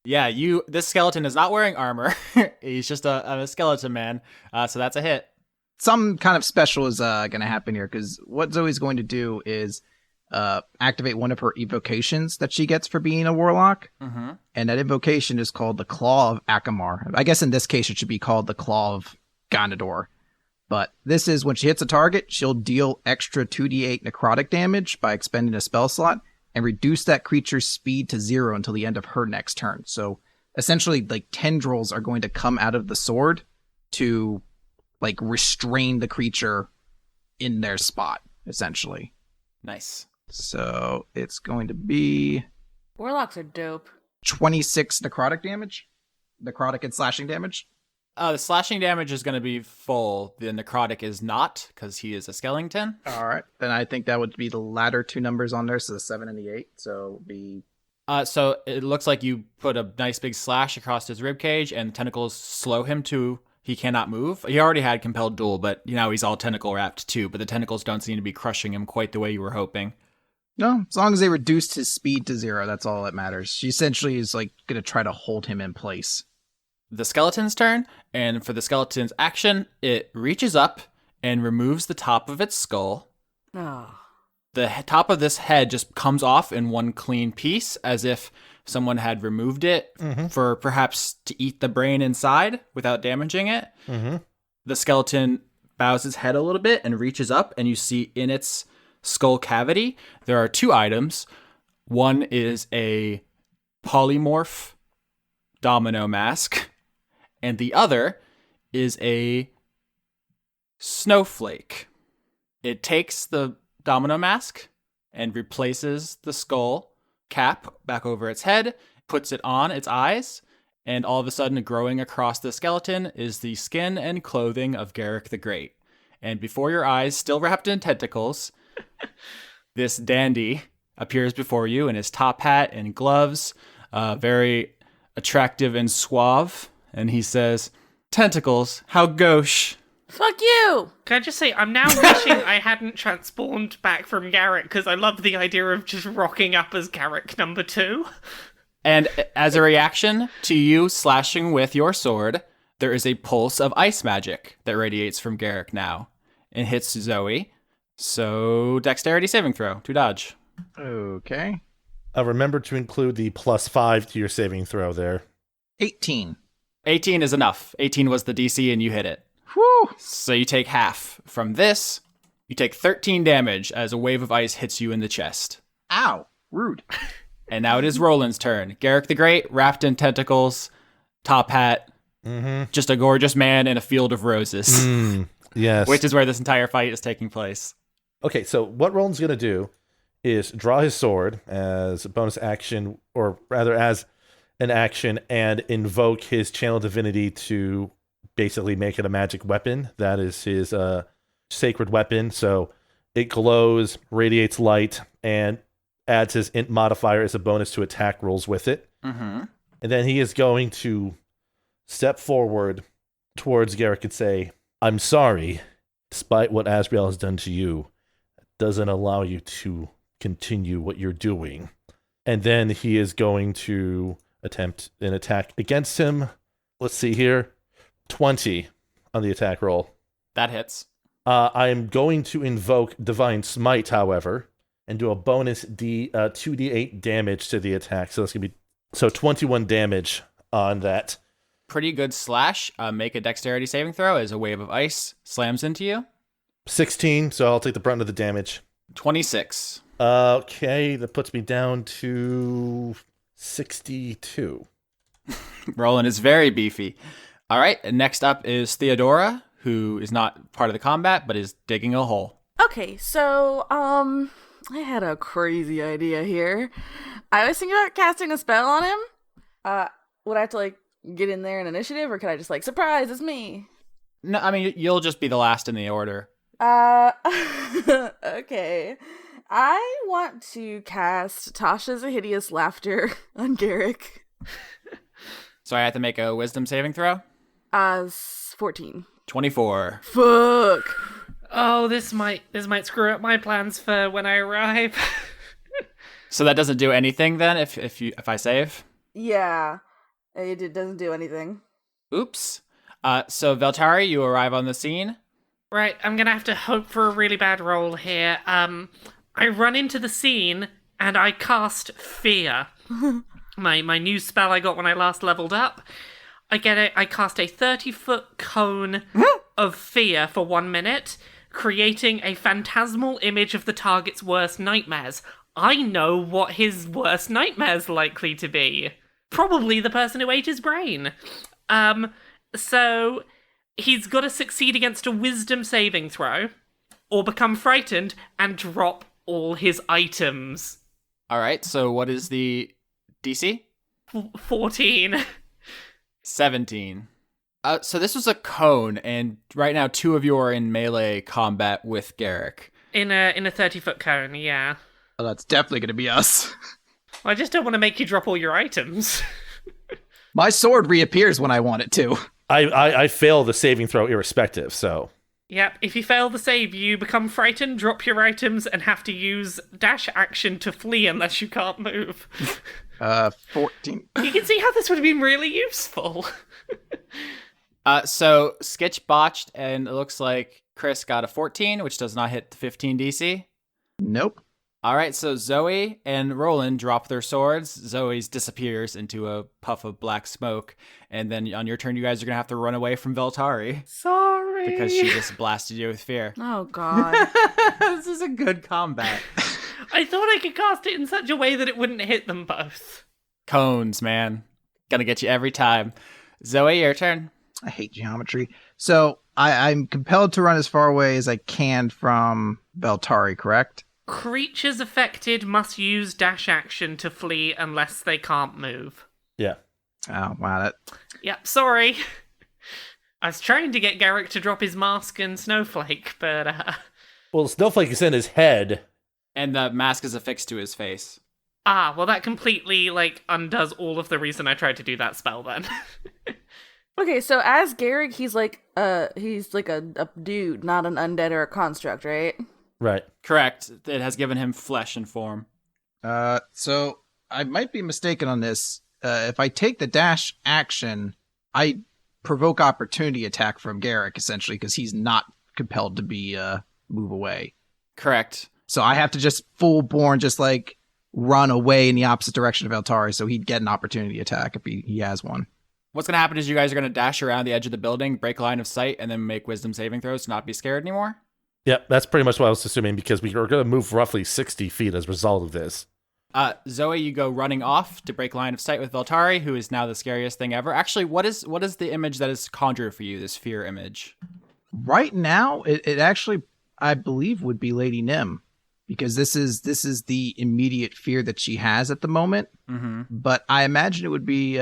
Yeah, this skeleton is not wearing armor. He's just a skeleton man. So that's a hit. Some kind of special is going to happen here because what Zoey's going to do is activate one of her evocations that she gets for being a warlock. Mm-hmm. And that invocation is called the Claw of Akamar. I guess in this case it should be called the Claw of Ganador. But this is when she hits a target, she'll deal extra 2d8 necrotic damage by expending a spell slot and reduce that creature's speed to 0 until the end of her next turn. So essentially, like, tendrils are going to come out of the sword to, like, restrain the creature in their spot, essentially. Nice. So it's going to be Warlocks are dope. 26 necrotic damage. Necrotic and slashing damage. The slashing damage is going to be full. The necrotic is not, because he is a skeleton. All right. Then I think that would be the latter two numbers on there, so the 7 and the 8. So it would be... So it looks like you put a nice big slash across his ribcage, and tentacles slow him to... He cannot move. He already had compelled duel, but now he's all tentacle wrapped too. But the tentacles don't seem to be crushing him quite the way you were hoping. No, as long as they reduced his speed to 0, that's all that matters. She essentially is like going to try to hold him in place. The skeleton's turn, and for the skeleton's action, it reaches up and removes the top of its skull. Oh. The top of this head just comes off in one clean piece, as if someone had removed it for perhaps to eat the brain inside without damaging it. Mm-hmm. The skeleton bows its head a little bit and reaches up, and you see in its skull cavity, there are two items. One is a polymorph domino mask, and the other is a snowflake. It takes the domino mask and replaces the skull cap back over its head, puts it on its eyes, and all of a sudden growing across the skeleton is the skin and clothing of Garic the Great. And before your eyes, still wrapped in tentacles, this dandy appears before you in his top hat and gloves, very attractive and suave, and he says, "Tentacles, how gauche." Fuck you! Can I just say, I'm now wishing I hadn't transformed back from Garrick, because I love the idea of just rocking up as Garrick number 2. And as a reaction to you slashing with your sword, there is a pulse of ice magic that radiates from Garrick now and hits Zoey. So, dexterity saving throw to dodge. Okay. Remember to include the +5 to your saving throw there. 18. 18 is enough. 18 was the DC and you hit it. Whew. So you take half. From this, you take 13 damage as a wave of ice hits you in the chest. Ow. Rude. And now it is Roland's turn. Garic the Great, wrapped in tentacles, top hat, just a gorgeous man in a field of roses. Yes. Which is where this entire fight is taking place. Okay, so what Roland's going to do is draw his sword as a bonus action, or rather as an action, and invoke his channel divinity to basically make it a magic weapon. That is his sacred weapon. So it glows, radiates light, and adds his int modifier as a bonus to attack rolls with it. And then he is going to step forward towards Garic and say, "I'm sorry, despite what Asriel has done to you, it doesn't allow you to continue what you're doing." And then he is going to attempt an attack against him. Let's see here. 20 on the attack roll. That hits. I am going to invoke Divine Smite, however, and do a bonus 2d8 damage to the attack. So that's going to be 21 damage on that. Pretty good slash. Make a dexterity saving throw as a wave of ice slams into you. 16, so I'll take the brunt of the damage. 26. Okay, that puts me down to 62. Rolen is very beefy. All right, and next up is Theodora, who is not part of the combat, but is digging a hole. Okay, so, I had a crazy idea here. I was thinking about casting a spell on him. Would I have to, like, get in there in initiative, or could I just, like, surprise, it's me? No, I mean, you'll just be the last in the order. Okay. I want to cast Tasha's Hideous Laughter on Garrick. So I have to make a wisdom saving throw? 14. 24. Fuck. Oh, this might screw up my plans for when I arrive. So that doesn't do anything then if I save? Yeah. It doesn't do anything. Oops. So Veltari, you arrive on the scene. Right, I'm gonna have to hope for a really bad roll here. I run into the scene and I cast Fear. my new spell I got when I last leveled up. I cast a 30-foot cone of fear for 1 minute, creating a phantasmal image of the target's worst nightmares. I know what his worst nightmare's likely to be. Probably the person who ate his brain. So he's got to succeed against a wisdom saving throw, or become frightened and drop all his items. All right, so what is the DC? 14. 17. So this was a cone, and right now 2 of you are in melee combat with Garrick. In a 30-foot cone, yeah. Oh, that's definitely going to be us. I just don't want to make you drop all your items. My sword reappears when I want it to. I fail the saving throw irrespective, so... Yep, if you fail the save, you become frightened, drop your items, and have to use dash action to flee unless you can't move. 14. You can see how this would have been really useful. So Skitch botched, and it looks like Chris got a 14, which does not hit the 15 DC. Nope. All right, so Zoey and Rolen drop their swords. Zoe's disappears into a puff of black smoke, and then on your turn, you guys are going to have to run away from Veltari. Sorry. Because she just blasted you with fear. Oh, God. This is a good combat. I thought I could cast it in such a way that it wouldn't hit them both. Cones, man. Gonna get you every time. Zoe, your turn. I hate geometry. So I'm compelled to run as far away as I can from Veltari, correct? Creatures affected must use dash action to flee unless they can't move. Yeah. Oh, wow. Yep, sorry. I was trying to get Garick to drop his mask and Snowflake, but Well, Snowflake is in his head. And the mask is affixed to his face. well, that completely, undoes all of the reason I tried to do that spell, then. Okay, so as Garrick, he's like a dude, not an undead or a construct, right? Right. Correct. It has given him flesh and form. So I might be mistaken on this. If I take the dash action, I provoke opportunity attack from Garrick, essentially, because he's not compelled to be move away. Correct. So I have to just full-born run away in the opposite direction of Veltari, so he'd get an opportunity attack if he has one. What's going to happen is you guys are going to dash around the edge of the building, break line of sight, and then make wisdom saving throws to not be scared anymore? Yep, that's pretty much what I was assuming, because we are going to move roughly 60 feet as a result of this. Zoe, you go running off to break line of sight with Veltari, who is now the scariest thing ever. Actually, what is the image that is conjured for you, this fear image? Right now, it actually, I believe, would be Lady Nim, because this is the immediate fear that she has at the moment. Mm-hmm. But I imagine it would be,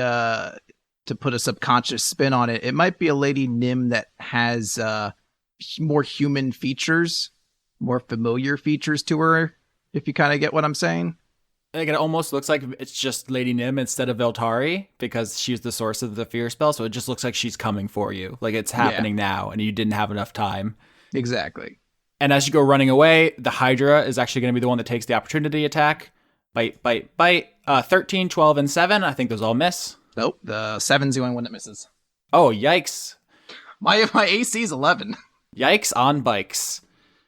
to put a subconscious spin on it, it might be a Lady Nim that has more human features, more familiar features to her, if you kind of get what I'm saying. Like, it almost looks like it's just Lady Nim instead of Veltari, because she's the source of the fear spell, so it just looks like she's coming for you. Like, it's happening now, and you didn't have enough time. Exactly. And as you go running away, the Hydra is actually going to be the one that takes the opportunity attack. Bite, bite, bite. 13, 12, and 7. I think those all miss. Nope, the 7's the only one that misses. Oh, yikes. My AC is 11. Yikes on bikes.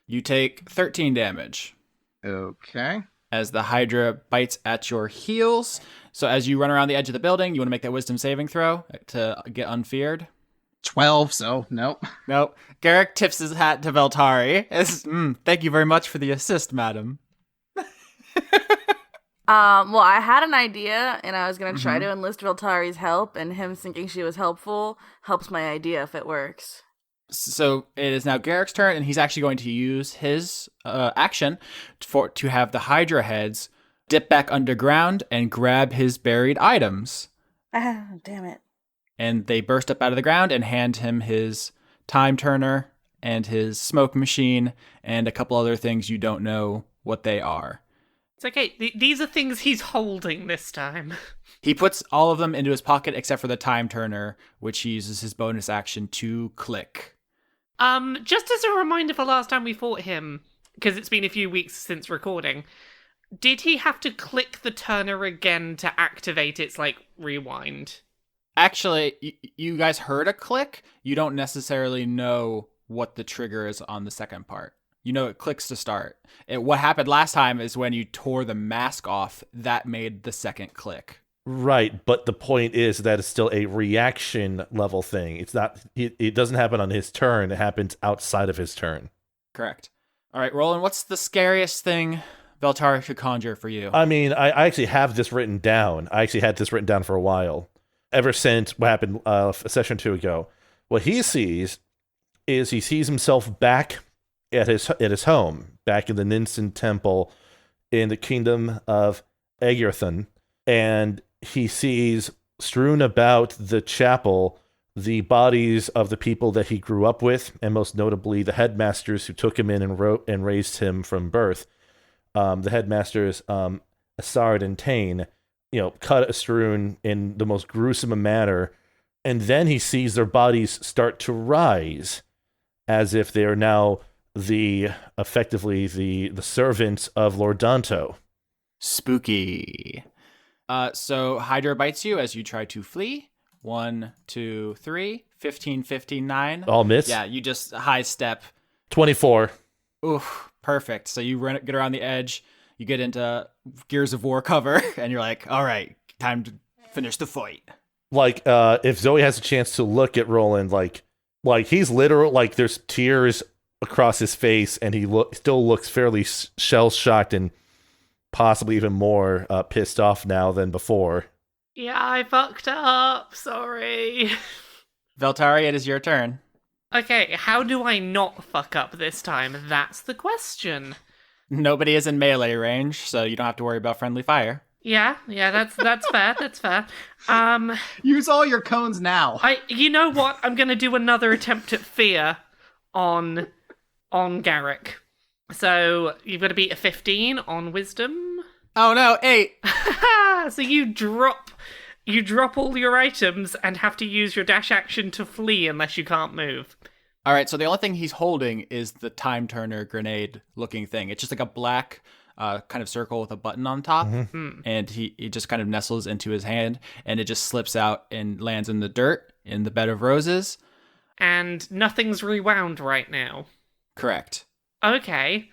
You take 13 damage Okay. as the Hydra bites at your heels. So as you run around the edge of the building, you want to make that wisdom saving throw to get unfeared. 12, so nope. Nope. Garrick tips his hat to Veltari. Thank you very much for the assist, madam. Well, I had an idea, and I was gonna try to enlist Veltari's help, and him thinking she was helpful helps my idea if it works. So it is now Garrick's turn, and he's actually going to use his action to have the Hydra heads dip back underground and grab his buried items. Ah, damn it. And they burst up out of the ground and hand him his time turner and his smoke machine and a couple other things you don't know what they are. It's okay. These are things he's holding this time. He puts all of them into his pocket except for the time turner, which he uses his bonus action to click. Just as a reminder for last time we fought him, because it's been a few weeks since recording, did he have to click the turner again to activate its, rewind? Actually, you guys heard a click. You don't necessarily know what the trigger is on the second part. You know it clicks to start. What happened last time is when you tore the mask off, that made the second click. Right, but the point is that it's still a reaction level thing. It's not. It doesn't happen on his turn. It happens outside of his turn. Correct. All right, Roland, what's the scariest thing Veltari could conjure for you? I mean, I actually have this written down. I actually had this written down for a while. Ever since what happened a session or two ago. What he sees is he sees himself back at his home, back in the Ninsen Temple in the kingdom of Egirthon, and he sees strewn about the chapel the bodies of the people that he grew up with, and most notably the headmasters who took him in and raised him from birth. The headmasters, Assard and Tain, cut strewn in the most gruesome manner, and then he sees their bodies start to rise, as if they are now effectively the servants of Lord Danto. Spooky. So Hydra bites you as you try to flee. 1, 2, 3, 15, 15, 9. All miss? Yeah, you just high step. 24. Oof, perfect. So you get around the edge, you get into Gears of War cover, and you're like, all right, time to finish the fight. If Zoe has a chance to look at Roland, like he's literal, there's tears across his face, and he still looks fairly shell-shocked and possibly even more pissed off now than before. Yeah, I fucked up. Sorry. Veltari, it is your turn. Okay, how do I not fuck up this time? That's the question. Nobody is in melee range, so you don't have to worry about friendly fire. Yeah, that's fair. That's fair. Use all your cones now. You know what? I'm gonna do another attempt at fear on Garrick. So you've got to beat a 15 on wisdom. Oh no, 8. So you drop all your items and have to use your dash action to flee unless you can't move. All right, so the only thing he's holding is the time turner grenade looking thing. It's just like a black kind of circle with a button on top, and he just kind of nestles into his hand, and it just slips out and lands in the dirt in the bed of roses. And nothing's rewound right now. Correct. Okay.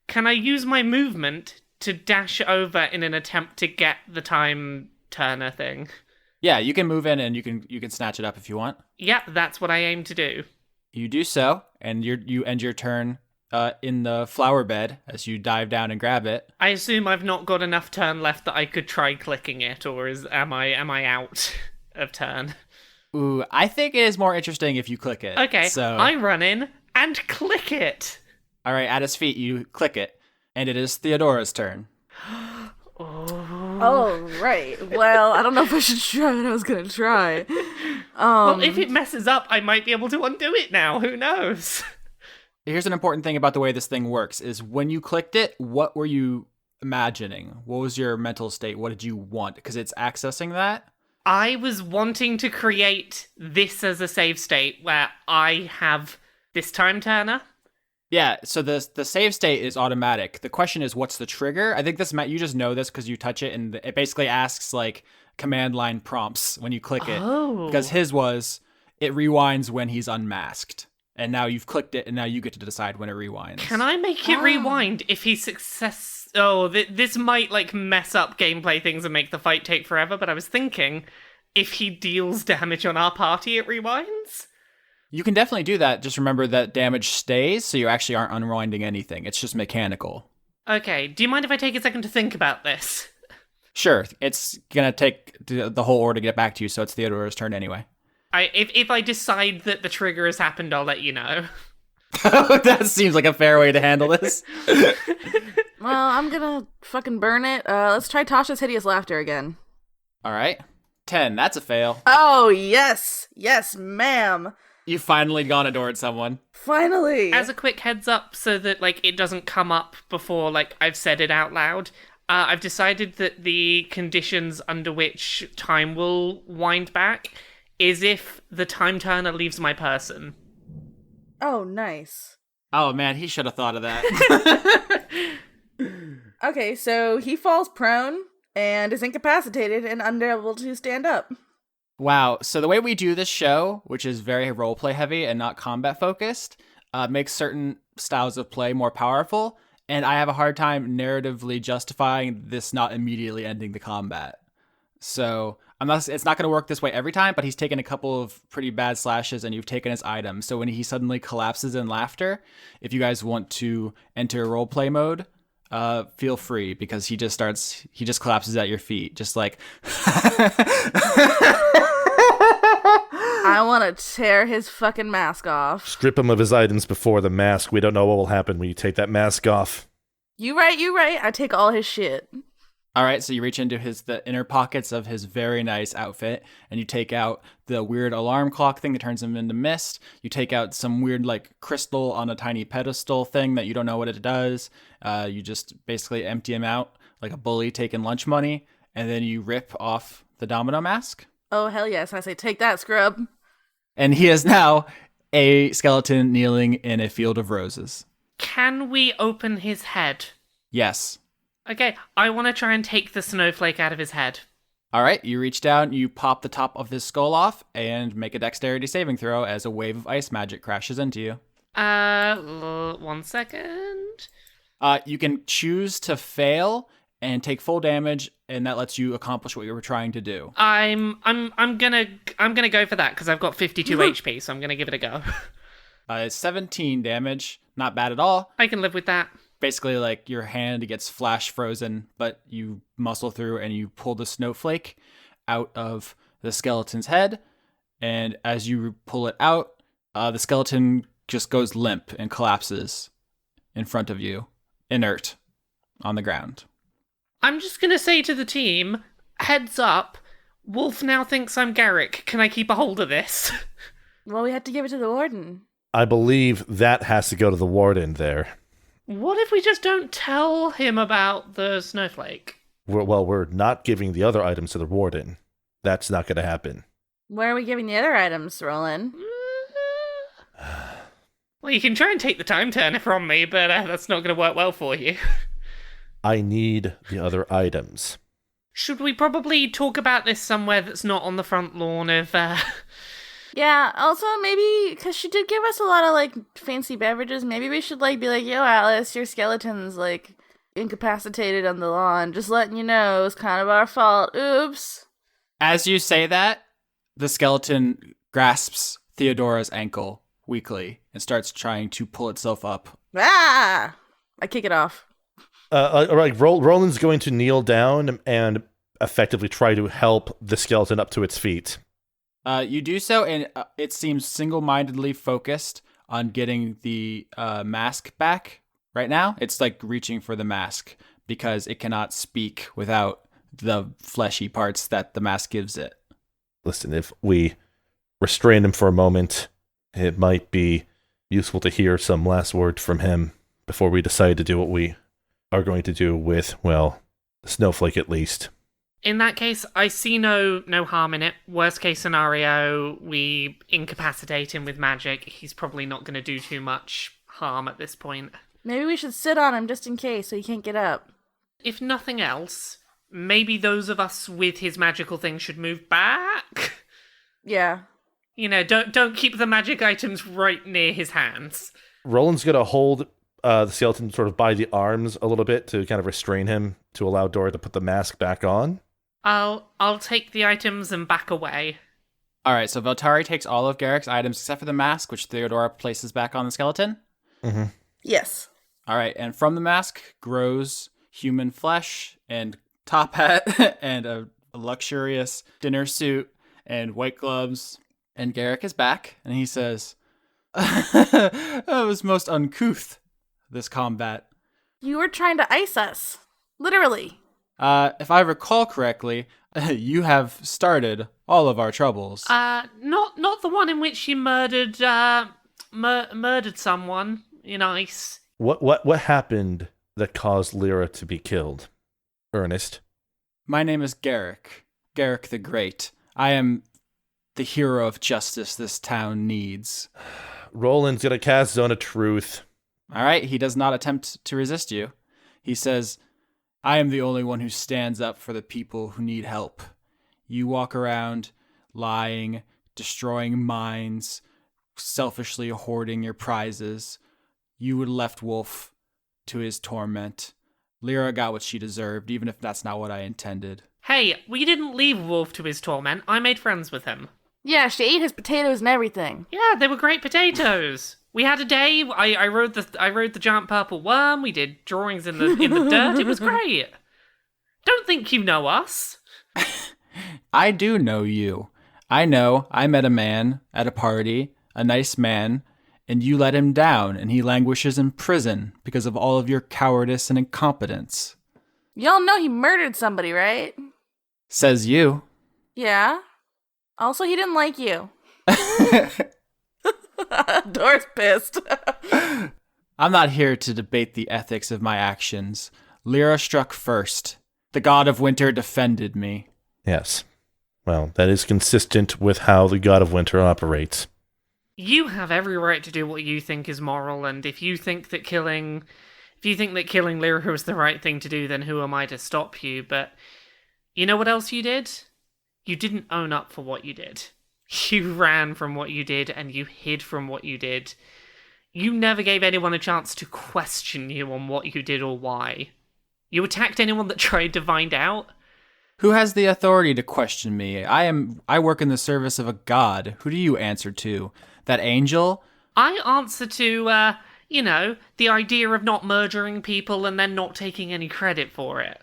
Can I use my movement to dash over in an attempt to get the time turner thing? Yeah, you can move in and you can snatch it up if you want. Yep, that's what I aim to do. You do so, and you end your turn in the flower bed as you dive down and grab it. I assume I've not got enough turn left that I could try clicking it, or am I out of turn? Ooh, I think it is more interesting if you click it. Okay, so I run in and click it. All right, at his feet, you click it, and it is Theodora's turn. Oh, right. Well, I don't know if I should try what I was going to try. Well, if it messes up, I might be able to undo it now. Who knows? Here's an important thing about the way this thing works, is when you clicked it, what were you imagining? What was your mental state? What did you want? Because it's accessing that. I was wanting to create this as a save state where I have this time turner. Yeah, so the save state is automatic. The question is, what's the trigger? I think you just know this because you touch it, and it basically asks command line prompts when you click it. Oh. Because his was, it rewinds when he's unmasked. And now you've clicked it, and now you get to decide when it rewinds. Can I make it rewind if he success? Oh, this might mess up gameplay things and make the fight take forever. But I was thinking, if he deals damage on our party, it rewinds. You can definitely do that. Just remember that damage stays, so you actually aren't unwinding anything. It's just mechanical. Okay, do you mind if I take a second to think about this? Sure, it's gonna take the whole order to get back to you, so it's Theodora's turn anyway. If I decide that the trigger has happened, I'll let you know. That seems like a fair way to handle this. Well, I'm gonna fucking burn it. Let's try Tasha's hideous laughter again. All right. 10, that's a fail. Oh, yes. Yes, ma'am. You finally gone adored someone. Finally. As a quick heads up, so that, like, it doesn't come up before, like, I've said it out loud, I've decided that the conditions under which time will wind back is if the time turner leaves my person. Oh, nice. Oh, man, he should have thought of that. Okay, so he falls prone and is incapacitated and unable to stand up. Wow, so the way we do this show, which is very roleplay heavy and not combat focused, makes certain styles of play more powerful, and I have a hard time narratively justifying this not immediately ending the combat. So it's not going to work this way every time, but he's taken a couple of pretty bad slashes and you've taken his item. So when he suddenly collapses in laughter, if you guys want to enter roleplay mode, feel free, because he just collapses at your feet, just like I want to tear his fucking mask off. Strip him of his items before the mask. We don't know what will happen when you take that mask off. You right. I take all his shit. All right, so you reach into the inner pockets of his very nice outfit, and you take out the weird alarm clock thing that turns him into mist. You take out some weird, like, crystal on a tiny pedestal thing that you don't know what it does. You just basically empty him out like a bully taking lunch money, and then you rip off the domino mask. Oh, hell yes. I say, take that, scrub. And he is now a skeleton kneeling in a field of roses. Can we open his head? Yes. Okay, I want to try and take the snowflake out of his head. All right, you reach down, you pop the top of his skull off, and make a dexterity saving throw as a wave of ice magic crashes into you. 1 second. You can choose to fail and take full damage, and that lets you accomplish what you were trying to do. I'm gonna go for that because I've got 52 HP, so I'm gonna give it a go. It's 17 damage, not bad at all. I can live with that. Basically, like, your hand gets flash frozen, but you muscle through and you pull the snowflake out of the skeleton's head, and as you pull it out, the skeleton just goes limp and collapses in front of you, inert, on the ground. I'm just gonna say to the team, heads up, Wolf now thinks I'm Garic. Can I keep a hold of this? Well, we have to give it to the warden. I believe that has to go to the warden there. What if we just don't tell him about the snowflake? We're not giving the other items to the warden. That's not going to happen. Where are we giving the other items, Rolen? Well, you can try and take the time turner from me, but that's not going to work well for you. I need the other items. Should we probably talk about this somewhere that's not on the front lawn of... Yeah, also maybe, because she did give us a lot of, like, fancy beverages, maybe we should, like, be like, yo, Alice, your skeleton's, like, incapacitated on the lawn. Just letting you know, it's kind of our fault. Oops. As you say that, the skeleton grasps Theodora's ankle weakly and starts trying to pull itself up. Ah! I kick it off. Roland's going to kneel down and effectively try to help the skeleton up to its feet. You do so, and it seems single-mindedly focused on getting the mask back right now. It's like reaching for the mask because it cannot speak without the fleshy parts that the mask gives it. Listen, if we restrain him for a moment, it might be useful to hear some last word from him before we decide to do what we are going to do with, well, the snowflake at least. In that case, I see no harm in it. Worst case scenario, we incapacitate him with magic. He's probably not going to do too much harm at this point. Maybe we should sit on him just in case so he can't get up. If nothing else, maybe those of us with his magical thing should move back. Yeah. You know, don't keep the magic items right near his hands. Roland's going to hold the skeleton sort of by the arms a little bit to kind of restrain him to allow Dora to put the mask back on. I'll take the items and back away. All right, so Veltari takes all of Garrick's items except for the mask, which Theodora places back on the skeleton. Mm-hmm. Yes. All right, and from the mask grows human flesh and top hat and a luxurious dinner suit and white gloves. And Garrick is back, and he says, "It was most uncouth, this combat. You were trying to ice us. Literally. If I recall correctly, you have started all of our troubles." Not the one in which you murdered murdered someone in ice. What happened that caused Lyra to be killed? Ernest. My name is Garic the Great. I am the hero of justice this town needs. Roland's gonna cast Zone of Truth. All right, he does not attempt to resist you. He says, "I am the only one who stands up for the people who need help. You walk around lying, destroying mines, selfishly hoarding your prizes. You would left Wolf to his torment. Lyra got what she deserved, even if that's not what I intended." Hey, we didn't leave Wolf to his torment. I made friends with him. Yeah, she ate his potatoes and everything. Yeah, they were great potatoes. We had a day. I rode the giant purple worm. We did drawings in the dirt. It was great. Don't think you know us. I do know you. I know I met a man at a party, a nice man, and you let him down, and he languishes in prison because of all of your cowardice and incompetence. Y'all know he murdered somebody, right? Says you. Yeah. Also, he didn't like you. Dora's pissed. I'm not here to debate the ethics of my actions. Lyra struck first. The god of winter defended me. Yes. Well, that is consistent with how the God of Winter operates. You have every right to do what you think is moral, and if you think that killing Lyra was the right thing to do, then who am I to stop you? But you know what else you did? You didn't own up for what you did. You ran from what you did, and you hid from what you did. You never gave anyone a chance to question you on what you did or why. You attacked anyone that tried to find out. Who has the authority to question me? I work in the service of a god. Who do you answer to? That angel? I answer to, the idea of not murdering people and then not taking any credit for it.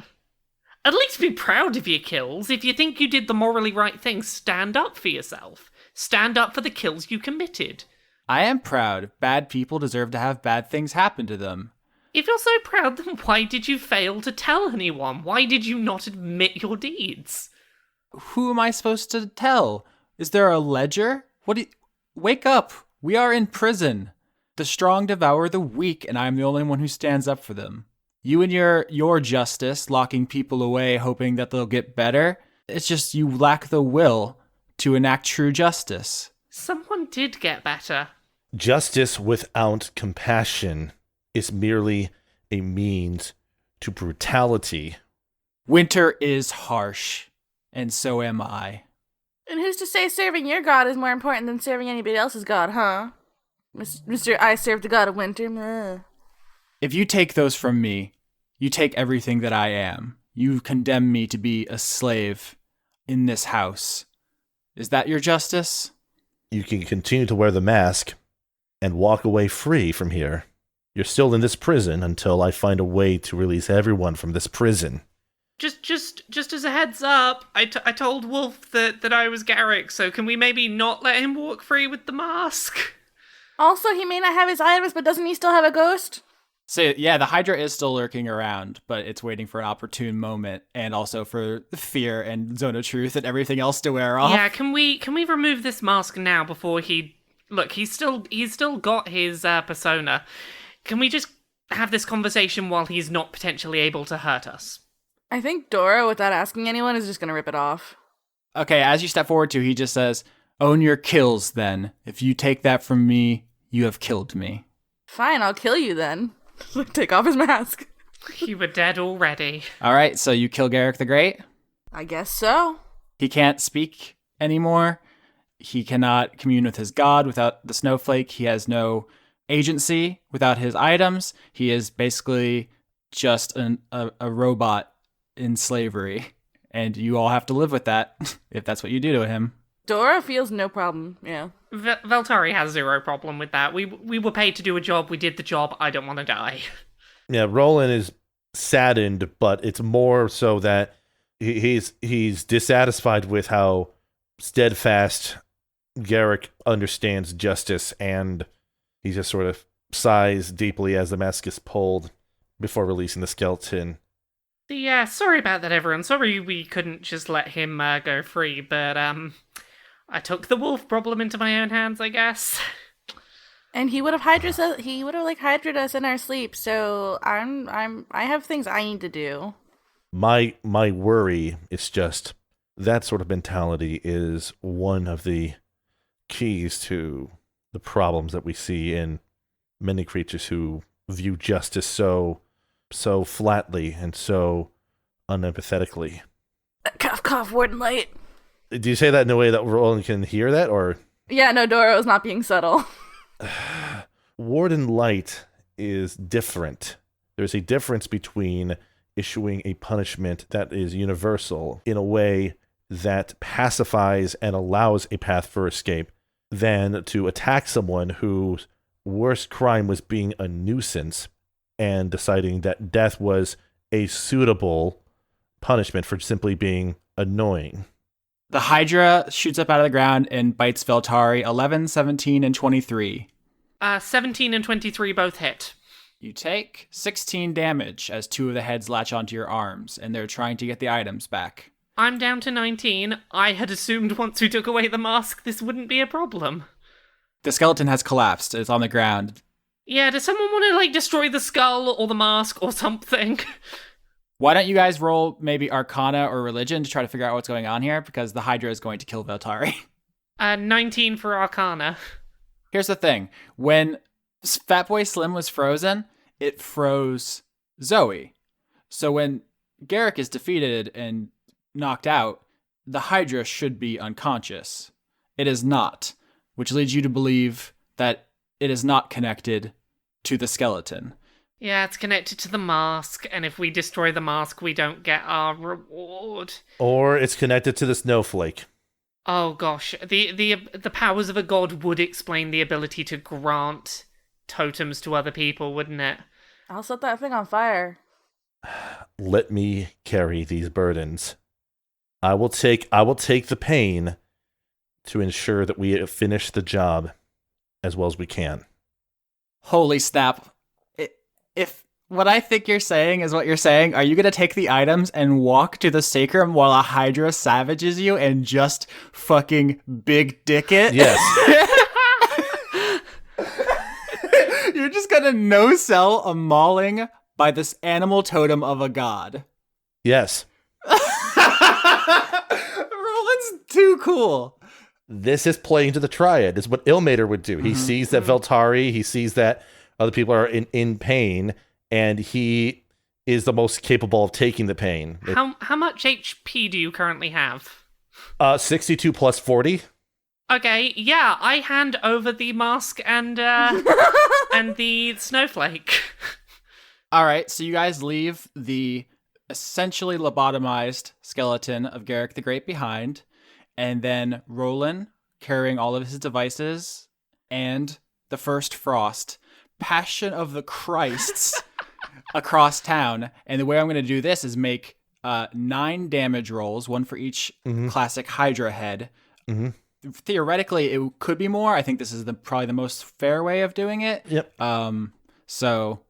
At least be proud of your kills. If you think you did the morally right thing, stand up for yourself. Stand up for the kills you committed. I am proud. Bad people deserve to have bad things happen to them. If you're so proud, then why did you fail to tell anyone? Why did you not admit your deeds? Who am I supposed to tell? Is there a ledger? Wake up! We are in prison. The strong devour the weak, and I am the only one who stands up for them. You and your justice, locking people away, hoping that they'll get better. It's just you lack the will to enact true justice. Someone did get better. Justice without compassion is merely a means to brutality. Winter is harsh, and so am I. And who's to say serving your god is more important than serving anybody else's god, huh? Mr. I serve the god of winter. If you take those from me, you take everything that I am. You condemn me to be a slave in this house. Is that your justice? You can continue to wear the mask and walk away free from here. You're still in this prison until I find a way to release everyone from this prison. Just as a heads up, I told Wolf that I was Garic, so can we maybe not let him walk free with the mask? Also, he may not have his items, but doesn't he still have a ghost? So yeah, the Hydra is still lurking around, but it's waiting for an opportune moment, and also for fear and Zone of Truth and everything else to wear off. Yeah, can we remove this mask now before he... Look, he's still got his persona. Can we just have this conversation while he's not potentially able to hurt us? I think Dora, without asking anyone, is just gonna rip it off. Okay, as you step forward to, he just says, "Own your kills, then. If you take that from me, you have killed me." Fine, I'll kill you then. Take off his mask. You were dead already. All right, so you kill Garic the Great? I guess so. He can't speak anymore. He cannot commune with his god without the snowflake. He has no agency without his items. He is basically just a robot in slavery. And you all have to live with that if that's what you do to him. Dora feels no problem, yeah. Veltari has zero problem with that. We were paid to do a job, we did the job, I don't want to die. Yeah, Roland is saddened, but it's more so that he's dissatisfied with how steadfast Garrick understands justice, and he just sort of sighs deeply as the mask is pulled before releasing the skeleton. Yeah, sorry about that, everyone. Sorry we couldn't just let him go free, but I took the wolf problem into my own hands, I guess. And he would have hydrated us. He would have hydrated us in our sleep. So I have things I need to do. My worry is just that sort of mentality is one of the keys to the problems that we see in many creatures who view justice so flatly and so unempathetically. Cough, cough, Warden Light. Do you say that in a way that Roland can hear that, or? Yeah, no, Dora was not being subtle. Warden Light is different. There's a difference between issuing a punishment that is universal in a way that pacifies and allows a path for escape than to attack someone whose worst crime was being a nuisance and deciding that death was a suitable punishment for simply being annoying. The Hydra shoots up out of the ground and bites Veltari 11, 17, and 23. 17 and 23 both hit. You take 16 damage as 2 of the heads latch onto your arms, and they're trying to get the items back. I'm down to 19. I had assumed once we took away the mask, this wouldn't be a problem. The skeleton has collapsed. It's on the ground. Yeah, does someone want to, destroy the skull or the mask or something? Why don't you guys roll maybe Arcana or Religion to try to figure out what's going on here? Because the Hydra is going to kill Veltari. 19 for Arcana. Here's the thing. When Fatboy Slim was frozen, it froze Zoey. So when Garrick is defeated and knocked out, the Hydra should be unconscious. It is not, which leads you to believe that it is not connected to the skeleton. Yeah, it's connected to the mask, and if we destroy the mask, we don't get our reward. Or it's connected to the snowflake. Oh gosh, the powers of a god would explain the ability to grant totems to other people, wouldn't it? I'll set that thing on fire. Let me carry these burdens. I will take the pain to ensure that we finish the job as well as we can. Holy snap. If what I think you're saying is what you're saying, are you going to take the items and walk to the sacrum while a Hydra savages you and just fucking big dick it? Yes. You're just going to no-sell a mauling by this animal totem of a god. Yes. Roland's too cool. This is playing to the triad. This is what Ilmater would do. He sees that Veltari, he sees that other people are in pain, and he is the most capable of taking the pain. How much HP do you currently have? 62 plus 40. Okay, yeah, I hand over the mask and and the snowflake. All right, so you guys leave the essentially lobotomized skeleton of Garic the Great behind, and then Rolen, carrying all of his devices, and the first frost, Passion of the Christs, across town. And the way I'm going to do this is make 9 damage rolls, 1 for each classic Hydra head. Theoretically, it could be more. I think this is probably the most fair way of doing it. Yep. So,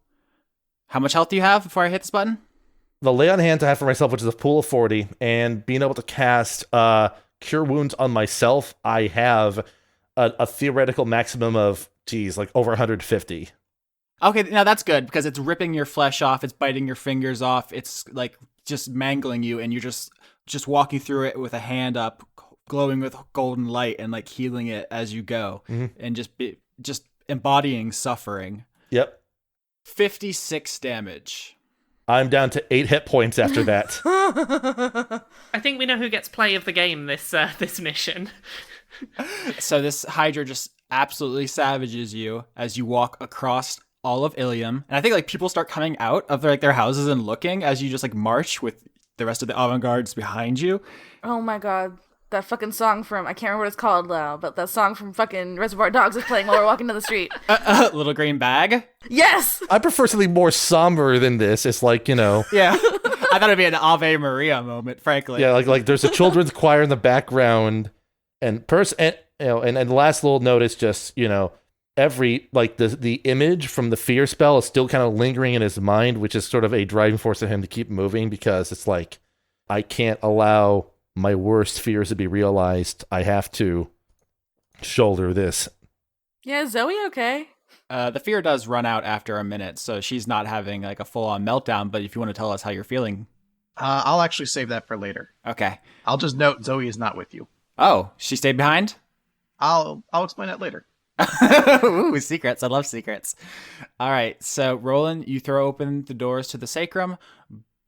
how much health do you have before I hit this button? The lay on hands I have for myself, which is a pool of 40, and being able to cast Cure Wounds on myself, I have a theoretical maximum of, over 150. Okay, now that's good, because it's ripping your flesh off, it's biting your fingers off, it's just mangling you, and you're just walking through it with a hand up, glowing with golden light, and healing it as you go, and just embodying suffering. Yep. 56 damage. I'm down to 8 hit points after that. I think we know who gets play of the game this mission. So this Hydra just absolutely savages you as you walk across all of Ilium. And I think people start coming out of their houses and looking as you just march with the rest of the Avant Guards behind you. Oh my god. that fucking song from, I can't remember what it's called now, but that song from fucking Reservoir Dogs is playing while we're walking down the street. Little green bag? Yes! I prefer something more somber than this. It's like, Yeah. I thought it'd be an Ave Maria moment, frankly. yeah, like there's a children's choir in the background, and the last little note is just, every, like, the image from the fear spell is still kind of lingering in his mind, which is sort of a driving force of him to keep moving, because it's like, I can't allow my worst fears to be realized. I have to shoulder this. Yeah, is Zoe okay? The fear does run out after a minute, so she's not having like a full-on meltdown, but if you want to tell us how you're feeling. I'll actually save that for later. Okay. I'll just note Zoe is not with you. Oh, she stayed behind? I'll explain that later. Ooh, secrets. I love secrets. All right, so Rolen, you throw open the doors to the sacrum,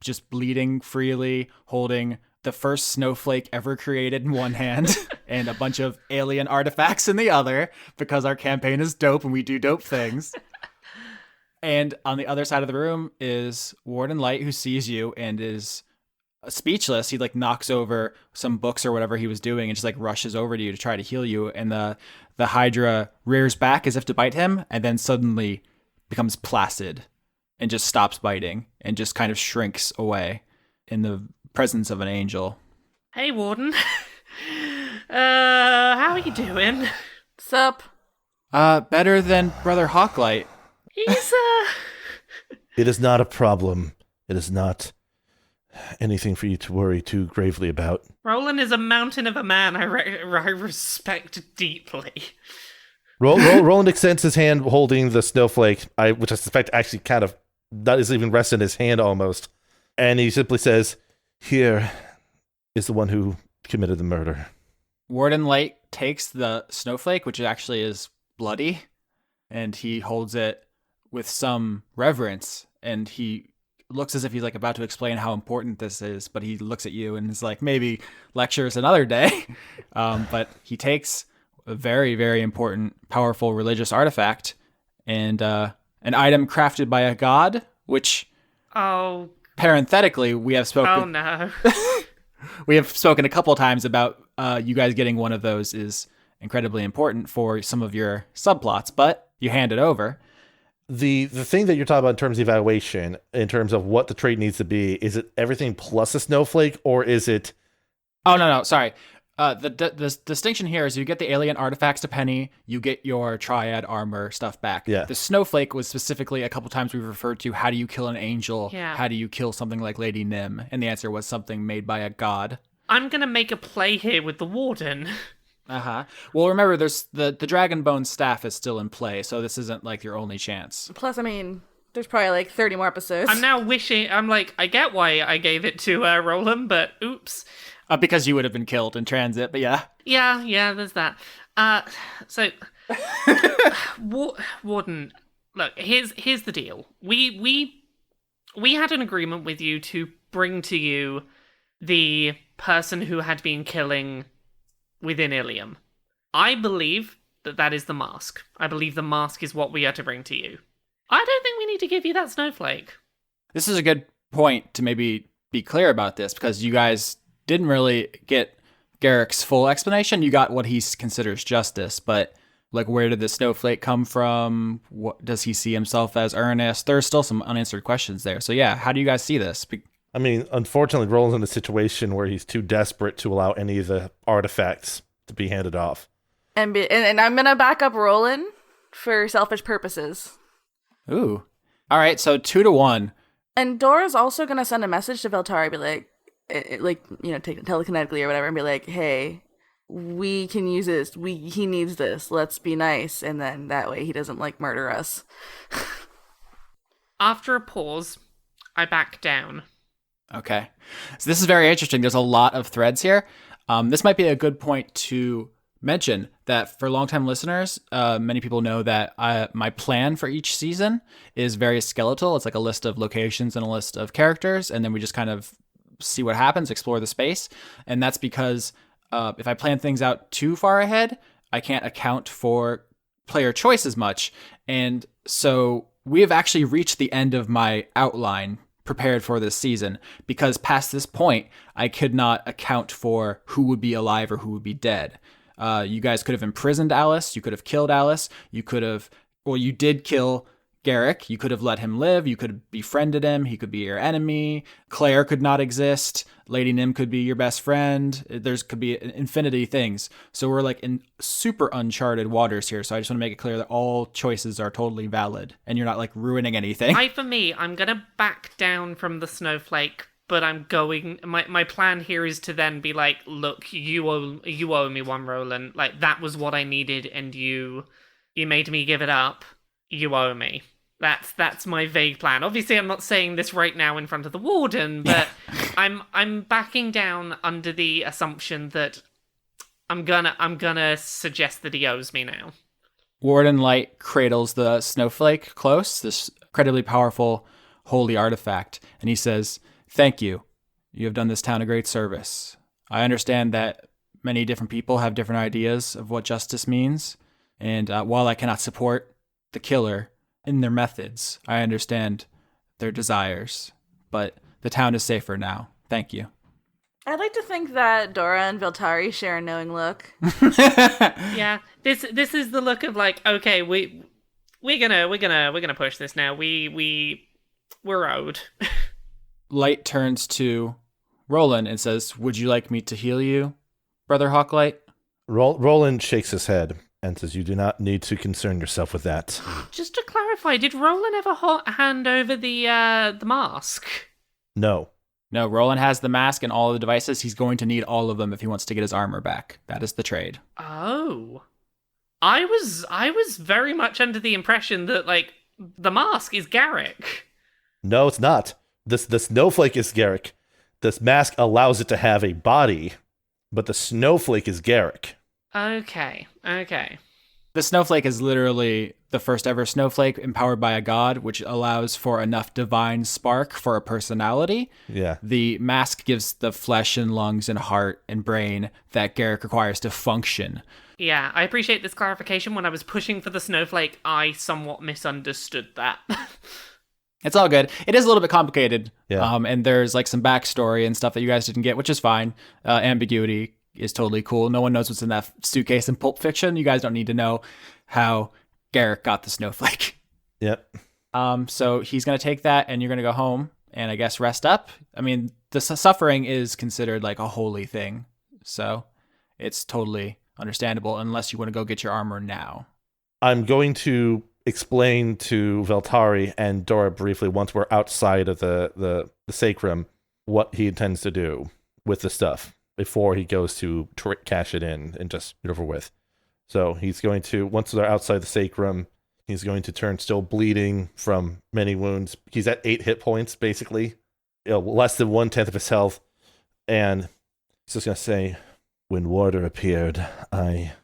just bleeding freely, holding the first snowflake ever created in one hand and a bunch of alien artifacts in the other, because our campaign is dope and we do dope things. And on the other side of the room is Warden Light, who sees you and is speechless. He like knocks over some books or whatever he was doing and just like rushes over to you to try to heal you. And the Hydra rears back as if to bite him, and then suddenly becomes placid and just stops biting and just kind of shrinks away in the presence of an angel. Hey, Warden. How are you doing? Sup? Better than Brother Hawklight. He's, It is not a problem. It is not anything for you to worry too gravely about. Rolen is a mountain of a man I respect deeply. Roland extends his hand holding the snowflake, which I suspect actually kind of not is even resting in his hand almost. And he simply says, "Here is the one who committed the murder." Warden Light takes the snowflake, which actually is bloody, and he holds it with some reverence, and he looks as if he's like about to explain how important this is, but he looks at you and is like, maybe lectures another day. But he takes a very, very important, powerful religious artifact and an item crafted by a god, which parenthetically we have spoken. Oh no. We have spoken a couple times about you guys getting one of those is incredibly important for some of your subplots, but you hand it over. The thing that you're talking about in terms of evaluation, in terms of what the trait needs to be, is it everything plus a snowflake, or is it... Oh, no, sorry. The distinction here is you get the alien artifacts to penny, you get your triad armor stuff back. Yeah. The snowflake was specifically a couple times we've referred to, how do you kill an angel? Yeah. How do you kill something like Lady Nim? And the answer was something made by a god. I'm gonna make a play here with the Warden. Uh-huh. Well, remember, there's the Dragonbone staff is still in play, so this isn't like your only chance. Plus, I mean, there's probably like 30 more episodes. I'm now wishing, I get why I gave it to Roland, but oops. Because you would have been killed in transit, but yeah. Yeah, there's that. So, Warden, look, here's the deal. We had an agreement with you to bring to you the person who had been killing within Ilium. I believe that is the mask. I believe the mask is what we are to bring to you. I don't think we need to give you that snowflake. This is a good point to maybe be clear about this, because you guys didn't really get Garrick's full explanation. You got what he considers justice, but like, where did the snowflake come from? What does he see himself as earnest? There's still some unanswered questions there. So yeah, how do you guys see this? I mean, unfortunately, Roland's in a situation where he's too desperate to allow any of the artifacts to be handed off. And I'm gonna back up Roland for selfish purposes. Ooh. All right, so 2-1. And Dora's also gonna send a message to Veltari, be like, take it telekinetically or whatever, and be like, hey, we can use this. He needs this. Let's be nice. And then that way he doesn't like murder us. After a pause, I back down. Okay. So this is very interesting. There's a lot of threads here. This might be a good point to mention that for longtime listeners, many people know that my plan for each season is very skeletal. It's like a list of locations and a list of characters, and then we just kind of see what happens, explore the space. And that's because if I plan things out too far ahead, I can't account for player choice as much. And so we have actually reached the end of my outline prepared for this season, because past this point, I could not account for who would be alive or who would be dead. You guys could have imprisoned Alice. You could have killed Alice. You did kill Garrick. You could have let him live. You could have befriended him. He could be your enemy. Claire could not exist. Lady Nim could be your best friend. Could be infinity things. So we're like in super uncharted waters here. So I just want to make it clear that all choices are totally valid and you're not like ruining anything. For me, I'm going to back down from the snowflake, but my plan here is to then be like, look, you owe me one, Rolen. Like, that was what I needed and you made me give it up. You owe me. That's my vague plan. Obviously, I'm not saying this right now in front of the warden, but I'm backing down under the assumption that I'm gonna suggest that he owes me now. Warden Light cradles the snowflake close, this incredibly powerful holy artifact, and he says, "Thank you. You have done this town a great service. I understand that many different people have different ideas of what justice means, and while I cannot support the killer in their methods, I understand their desires, but the town is safer now. Thank you." I'd like to think that Dora and Veltari share a knowing look. Yeah, this is the look of like, okay, we're gonna push this now. We're owed. Light turns to Rolen and says, "Would you like me to heal you, Brother Hawklight?" Roland shakes his head and says, "You do not need to concern yourself with that." Just to clarify, did Rolen ever hand over the mask? No. No, Rolen has the mask and all the devices. He's going to need all of them if he wants to get his armor back. That is the trade. Oh. I was very much under the impression that, like, the mask is Garrick. No, it's not. The snowflake is Garrick. This mask allows it to have a body, but the snowflake is Garrick. Okay. The snowflake is literally the first ever snowflake empowered by a god, which allows for enough divine spark for a personality. Yeah. The mask gives the flesh and lungs and heart and brain that Garrick requires to function. Yeah, I appreciate this clarification. When I was pushing for the snowflake, I somewhat misunderstood that. It's all good. It is a little bit complicated. Yeah. And there's like some backstory and stuff that you guys didn't get, which is fine. Ambiguity is totally cool. No one knows what's in that suitcase in Pulp Fiction. You guys don't need to know how Garrick got the snowflake. Yep. So he's going to take that and you're going to go home and I guess rest up. I mean, the suffering is considered like a holy thing. So it's totally understandable unless you want to go get your armor now. I'm going to explain to Veltari and Dora briefly, once we're outside of the sacrum, what he intends to do with the stuff before he goes to cash it in and just get over with. So he's going to, once they're outside the sacrum, he's going to turn still bleeding from many wounds. He's at 8 hit points, basically. Less than 1/10 of his health. And he's just going to say, "When Warder appeared, I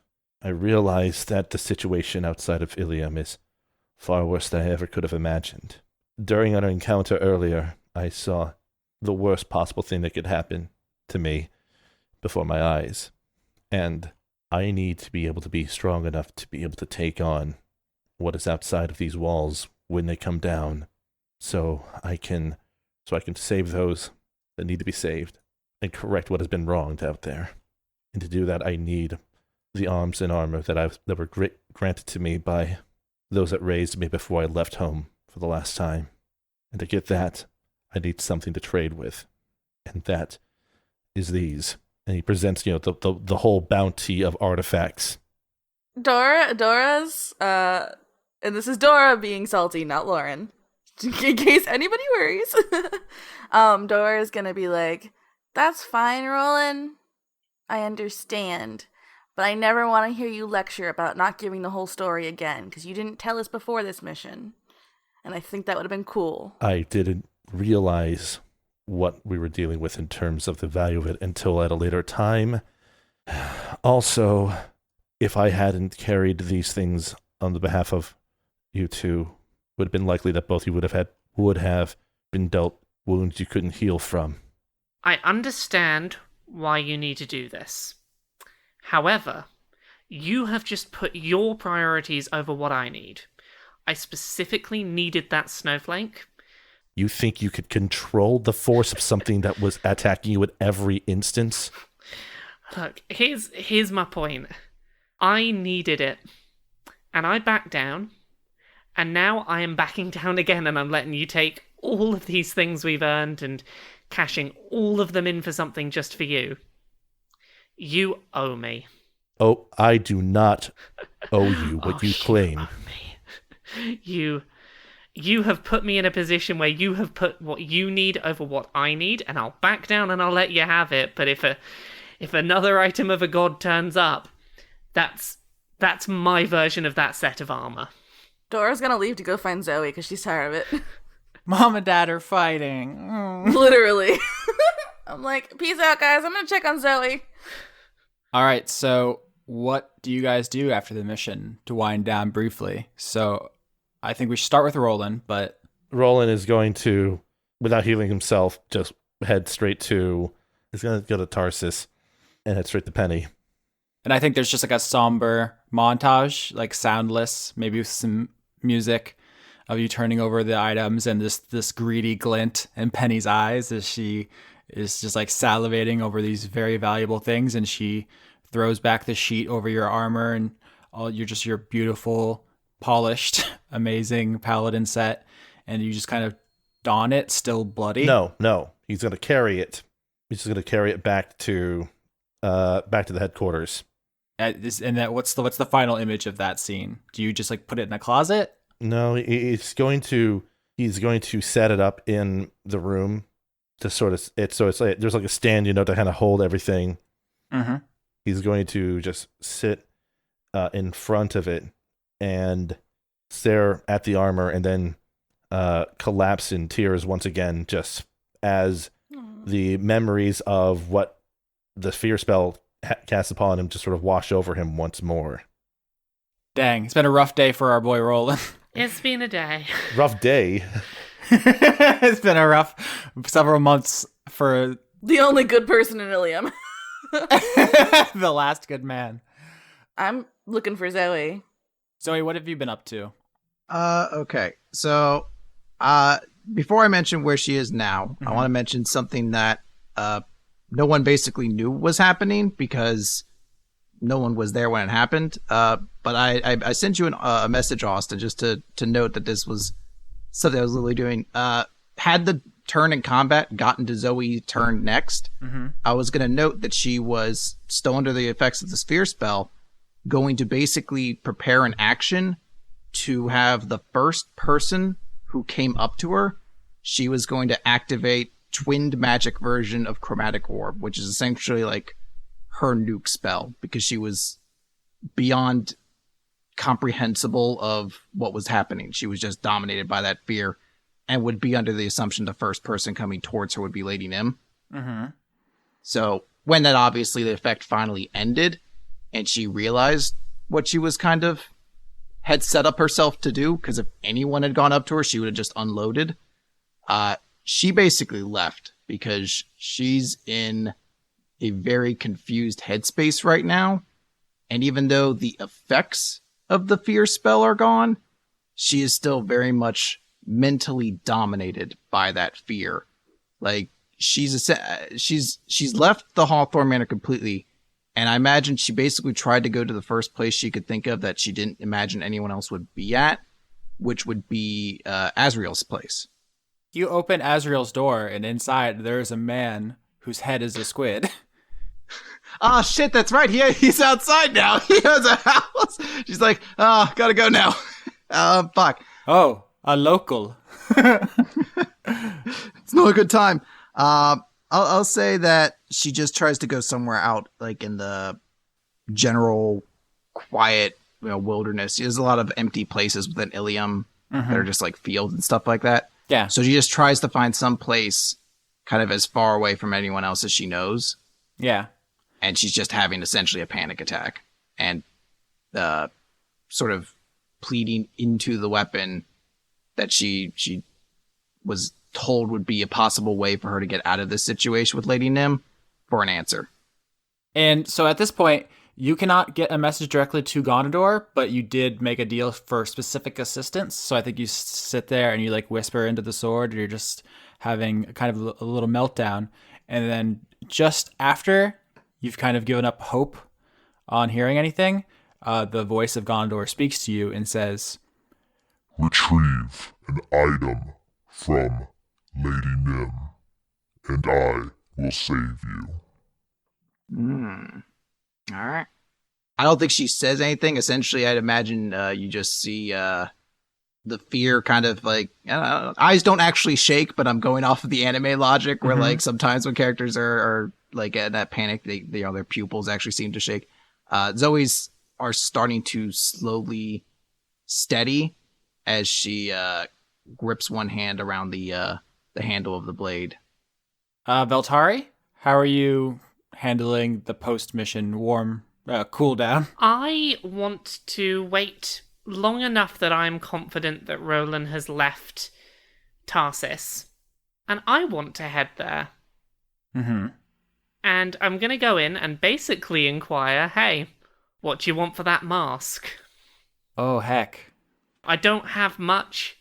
realized that the situation outside of Ilium is far worse than I ever could have imagined. During our encounter earlier, I saw the worst possible thing that could happen to me before my eyes. And I need to be able to be strong enough to be able to take on what is outside of these walls when they come down, so I can save those that need to be saved and correct what has been wronged out there. And to do that, I need the arms and armor that were granted to me by those that raised me before I left home for the last time. And to get that, I need something to trade with. And that is these." And he presents, the whole bounty of artifacts. Dora's, and this is Dora being salty, not Lauren, in case anybody worries. Dora's gonna be like, "That's fine, Rolen. I understand. But I never want to hear you lecture about not giving the whole story again, because you didn't tell us before this mission. And I think that would have been cool." I didn't realize what we were dealing with in terms of the value of it until at a later time. Also, if I hadn't carried these things on the behalf of you two, it would have been likely that both you would have been dealt wounds you couldn't heal from. I understand why you need to do this. However, you have just put your priorities over what I need. I specifically needed that snowflake, You think you could control the force of something that was attacking you at every instance? Look, here's my point. I needed it, and I backed down, and now I am backing down again, and I'm letting you take all of these things we've earned and cashing all of them in for something just for you. You owe me. Oh, I do not owe you what you claim. Owe me. You have put me in a position where you have put what you need over what I need, and I'll back down and I'll let you have it. But if another item of a god turns up, that's my version of that set of armor. Dora's gonna leave to go find Zoey because she's tired of it. Mom and Dad are fighting. Literally. I'm like, peace out, guys. I'm gonna check on Zoey. All right, so what do you guys do after the mission to wind down briefly? So I think we should start with Rolen, but... Rolen is going to, without healing himself, just head straight to... He's going to go to Tarsus and head straight to Penny. And I think there's just like a somber montage, like soundless, maybe with some music of you turning over the items and this greedy glint in Penny's eyes as she is just like salivating over these very valuable things, and she throws back the sheet over your armor and your beautiful, polished, amazing paladin set, and you just kind of don it, still bloody. No. He's going to carry it. He's just going to carry it back to the headquarters. What's the final image of that scene? Do you just like put it in a closet? No, he's going to set it up in the room to sort of it's like there's like a stand, to kind of hold everything. Mm-hmm. He's going to just sit in front of it and stare at the armor, and then collapse in tears once again, just as the memories of what the fear spell cast upon him just sort of wash over him once more. Dang, it's been a rough day for our boy Rolen. It's been a day. Rough day. It's been a rough several months for The only good person in Ilium. the last good man. I'm looking for Zoey. Zoey, what have you been up to? Okay. So, before I mention where she is now, I want to mention something that no one basically knew was happening because no one was there when it happened. But I sent you a message, Austin, just to note that this was something I was literally doing. Had the turn in combat gotten to Zoe's turn next, I was going to note that she was still under the effects of the sphere spell, going to basically prepare an action to have the first person who came up to her, she was going to activate twinned magic version of Chromatic Orb, which is essentially like her nuke spell, because she was beyond comprehensible of what was happening. She was just dominated by that fear and would be under the assumption the first person coming towards her would be Lady Nim. So when that obviously the effect finally ended and she realized what she was kind of had set up herself to do, because if anyone had gone up to her, she would have just unloaded. She basically left because she's in a very confused headspace right now. And even though the effects of the fear spell are gone, she is still very much mentally dominated by that fear. Like she's left the Hawthorne Manor completely. And I imagine she basically tried to go to the first place she could think of that she didn't imagine anyone else would be at, which would be Azrael's place. You open Azrael's door, and inside there is a man whose head is a squid. Oh, shit, that's right. He's outside now. He has a house. She's like, gotta go now. Fuck. Oh, a local. It's not a good time. I'll say that she just tries to go somewhere out, like in the general quiet, wilderness. There's a lot of empty places within Ilium that are just like fields and stuff like that. Yeah. So she just tries to find some place kind of as far away from anyone else as she knows. Yeah. And she's just having essentially a panic attack and sort of pleading into the weapon that she was told would be a possible way for her to get out of this situation with Lady Nim for an answer. And so at this point, You cannot get a message directly to Gondor, but you did make a deal for specific assistance. So I think you sit there and you like whisper into the sword, and you're just having kind of a little meltdown. And then just after you've kind of given up hope on hearing anything, the voice of Gondor speaks to you and says, Retrieve an item from Lady Nim, and I will save you. All right. I don't think she says anything. Essentially, I'd imagine you just see the fear kind of like, I don't know, eyes don't actually shake, but I'm going off of the anime logic where like sometimes when characters are like at that panic, they their pupils actually seem to shake. Zoe's are starting to slowly steady as she grips one hand around the handle of the blade. Veltari, how are you handling the post-mission warm cooldown? I want to wait long enough that I'm confident that Rolen has left Tarsis. And I want to head there. Mm-hmm. And I'm going to go in and basically inquire, hey, what do you want for that mask? Oh, heck. I don't have much,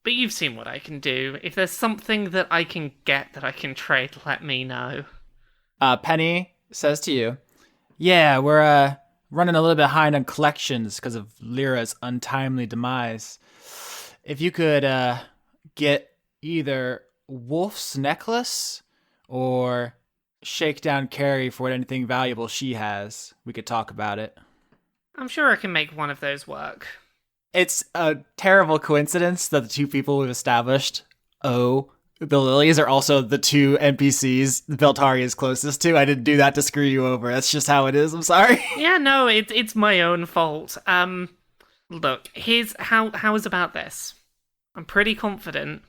but you've seen what I can do. If there's something that I can get that I can trade, let me know. Penny says to you, yeah, we're running a little bit behind on collections because of Lyra's untimely demise. If you could get either Wolf's necklace or Shakedown Carrie for anything valuable she has, we could talk about it. I'm sure I can make one of those work. It's a terrible coincidence that the two people we've established, the Lilies, are also the two NPCs Veltari is closest to. I didn't do that to screw you over. That's just how it is. I'm sorry. Yeah, no, it's my own fault. Look, how is about this? I'm pretty confident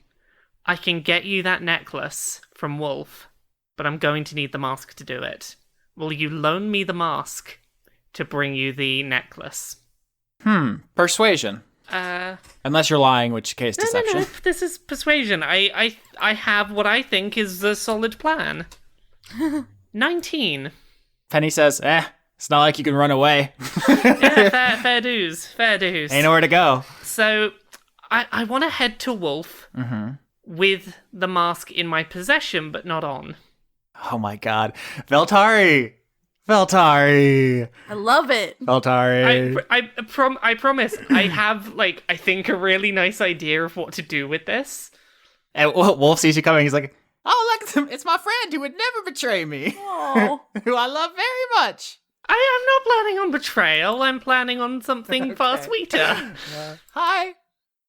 I can get you that necklace from Wolf, but I'm going to need the mask to do it. Will you loan me the mask to bring you the necklace? Persuasion. Unless you're lying, which case deception. No. This is persuasion. I have what I think is a solid plan. 19. Penny says, it's not like you can run away. Yeah, fair dues. Ain't nowhere to go. So, I want to head to Wolf with the mask in my possession, but not on. Oh my god. Veltari! I love it. Veltari. I promise, I have, I think a really nice idea of what to do with this. And Wolf sees you coming, he's like, oh, look, it's my friend who would never betray me. Oh. Who I love very much. I am not planning on betrayal, I'm planning on something far sweeter. Hi.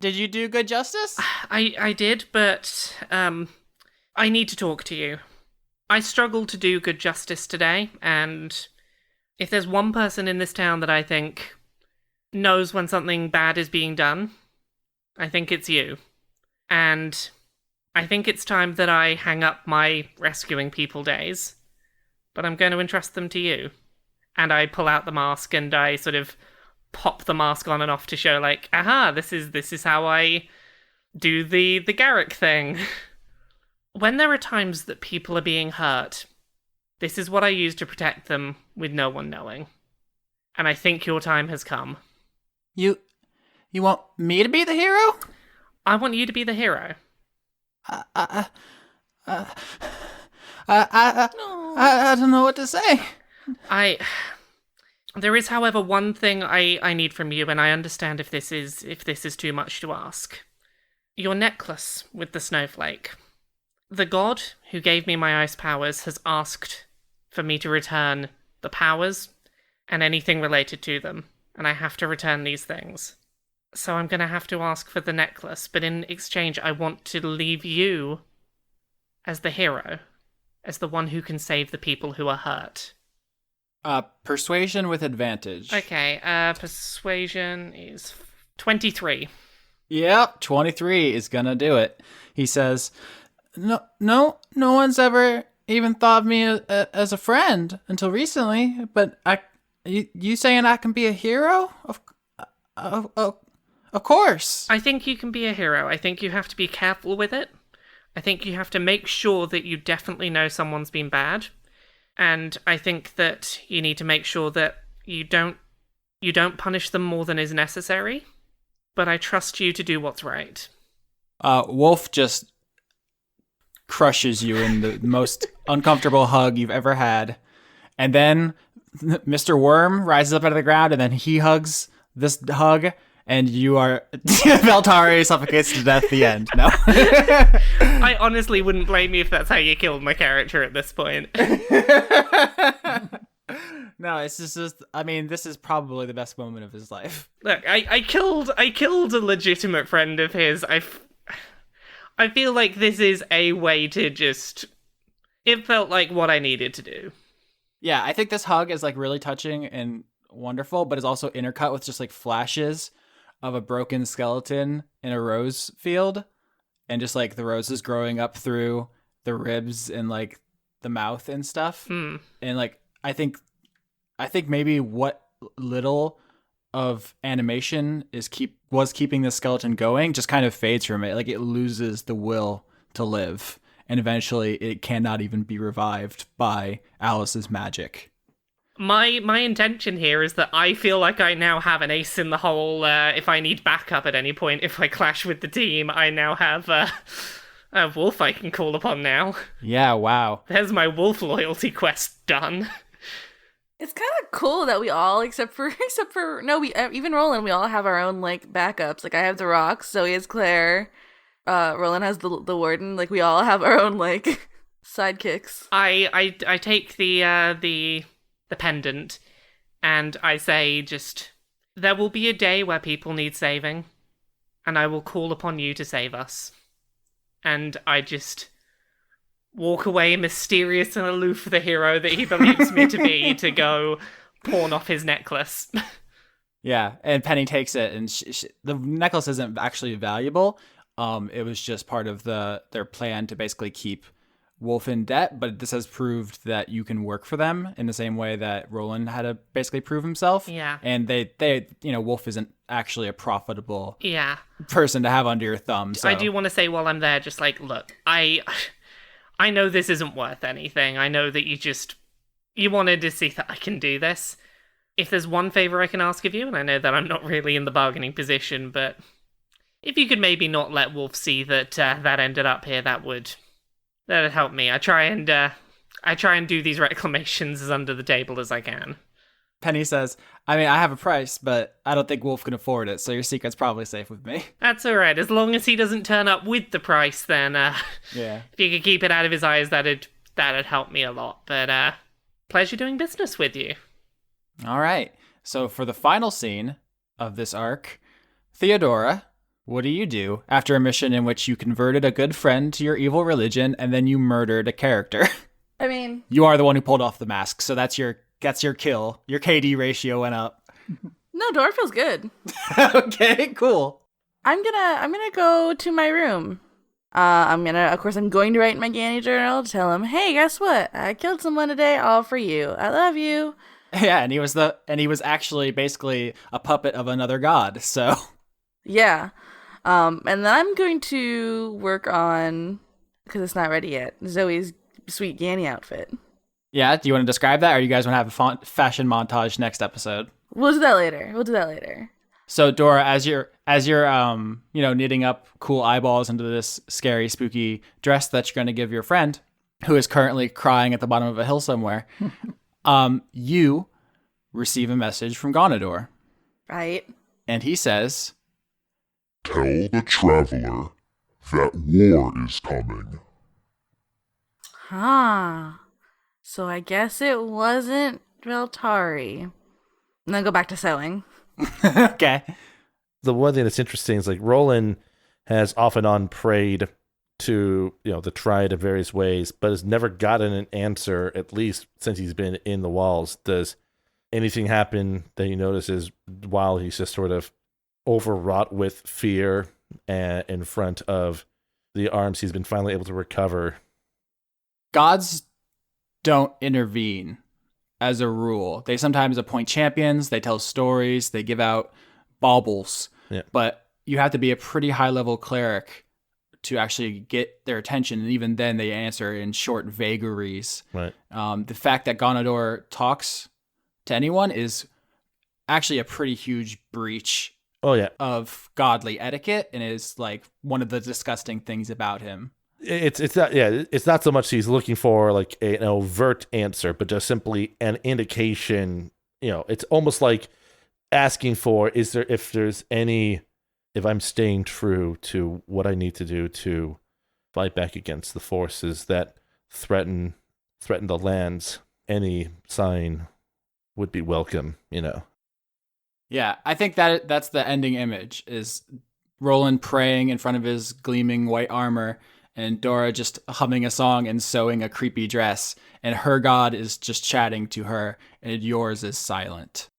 Did you do good justice? I did, but I need to talk to you. I struggled to do good justice today, and if there's one person in this town that I think knows when something bad is being done, I think it's you. And I think it's time that I hang up my rescuing people days, but I'm going to entrust them to you. And I pull out the mask and I sort of pop the mask on and off to show aha, this is how I do the Garic thing. When there are times that people are being hurt, this is what I use to protect them with no one knowing. And I think your time has come. You want me to be the hero? I want you to be the hero. I don't know what to say. There is, however, one thing I need from you, and I understand if this is too much to ask. Your necklace with the snowflake. The god who gave me my ice powers has asked for me to return the powers and anything related to them, and I have to return these things. So I'm going to have to ask for the necklace, but in exchange I want to leave you as the hero, as the one who can save the people who are hurt. Persuasion with advantage. Okay, persuasion is 23. Yep, 23 is gonna do it. He says, No one's ever even thought of me as a friend until recently. But you saying I can be a hero? Of course. I think you can be a hero. I think you have to be careful with it. I think you have to make sure that you definitely know someone's been bad. And I think that you need to make sure that You don't punish them more than is necessary, but I trust you to do what's right. Wolf just crushes you in the most uncomfortable hug you've ever had. And then Mr. Worm rises up out of the ground, and then he hugs this hug, and you are... Veltari suffocates to death, the end. No. I honestly wouldn't blame you if that's how you killed my character at this point. No, it's just I mean, this is probably the best moment of his life. Look, I killed a legitimate friend of his. I feel like this is a way to just... It felt like what I needed to do. Yeah, I think this hug is like really touching and wonderful, but is also intercut with just like flashes of a broken skeleton in a rose field, and just like the roses growing up through the ribs and like the mouth and stuff. And like I think maybe what little of animation was keeping the skeleton going just kind of fades from it. Like it loses the will to live, and eventually it cannot even be revived by Alice's magic. My intention here is that I feel like I now have an ace in the hole. If I need backup at any point, if I clash with the team, I now have a wolf I can call upon now. Yeah, wow. There's my wolf loyalty quest done. It's kind of cool that we all, except for even Roland, we all have our own like backups. Like I have the rocks, Zoe has Claire, Roland has the warden. Like we all have our own like sidekicks. I take the pendant, and I say just, there will be a day where people need saving, and I will call upon you to save us. And I just walk away mysterious and aloof, the hero that he believes me to be, to go pawn off his necklace. Yeah, and Penny takes it, and the necklace isn't actually valuable. It was just part of their plan to basically keep Wolf in debt, but this has proved that you can work for them in the same way that Roland had to basically prove himself. Yeah. And they Wolf isn't actually a profitable person to have under your thumb. So I do want to say while I'm there, just like, look, I know this isn't worth anything. I know that you wanted to see that I can do this. If there's one favor I can ask of you, and I know that I'm not really in the bargaining position, but if you could maybe not let Wolf see that that ended up here, that'd help me. I try and do these reclamations as under the table as I can. Penny says, I mean, I have a price, but I don't think Wolf can afford it, so your secret's probably safe with me. That's alright. As long as he doesn't turn up with the price, then yeah. If you could keep it out of his eyes, that'd help me a lot. But pleasure doing business with you. All right. So for the final scene of this arc, Theodora, what do you do after a mission in which you converted a good friend to your evil religion and then you murdered a character? I mean, you are the one who pulled off the mask, so that's your kill. Your KD ratio went up. No, Dora feels good. Okay, cool. I'm gonna go to my room. I'm going to write in my Ganny journal to tell him, hey, guess what? I killed someone today, all for you. I love you. Yeah, and he was actually basically a puppet of another god, so. Yeah. And then I'm going to work on, because it's not ready yet, Zoe's sweet Ganny outfit. Yeah, do you want to describe that, or you guys want to have a fashion montage next episode? We'll do that later. So Dora, as you're knitting up cool eyeballs into this scary, spooky dress that you're going to give your friend, who is currently crying at the bottom of a hill somewhere, you receive a message from Gonador. Right. And he says, Tell the traveler that war is coming. So I guess it wasn't Veltari. And then go back to sewing. Okay. The one thing that's interesting is like Roland has off and on prayed to the Triad in various ways, but has never gotten an answer, at least since he's been in the walls. Does anything happen that he notices while he's just sort of overwrought with fear and in front of the arms he's been finally able to recover? Gods don't intervene as a rule. They sometimes appoint champions, they tell stories, they give out baubles, but you have to be a pretty high-level cleric to actually get their attention, and even then they answer in short vagaries. Right. The fact that Gonador talks to anyone is actually a pretty huge breach Oh yeah, of godly etiquette and is like one of the disgusting things about him. it's not it's not so much he's looking for like an overt answer, but just simply an indication. It's almost like asking for if I'm staying true to what I need to do to fight back against the forces that threaten the lands, any sign would be welcome. Yeah, I think that's the ending image, is Roland praying in front of his gleaming white armor, and Dora just humming a song and sewing a creepy dress, and her god is just chatting to her, and yours is silent.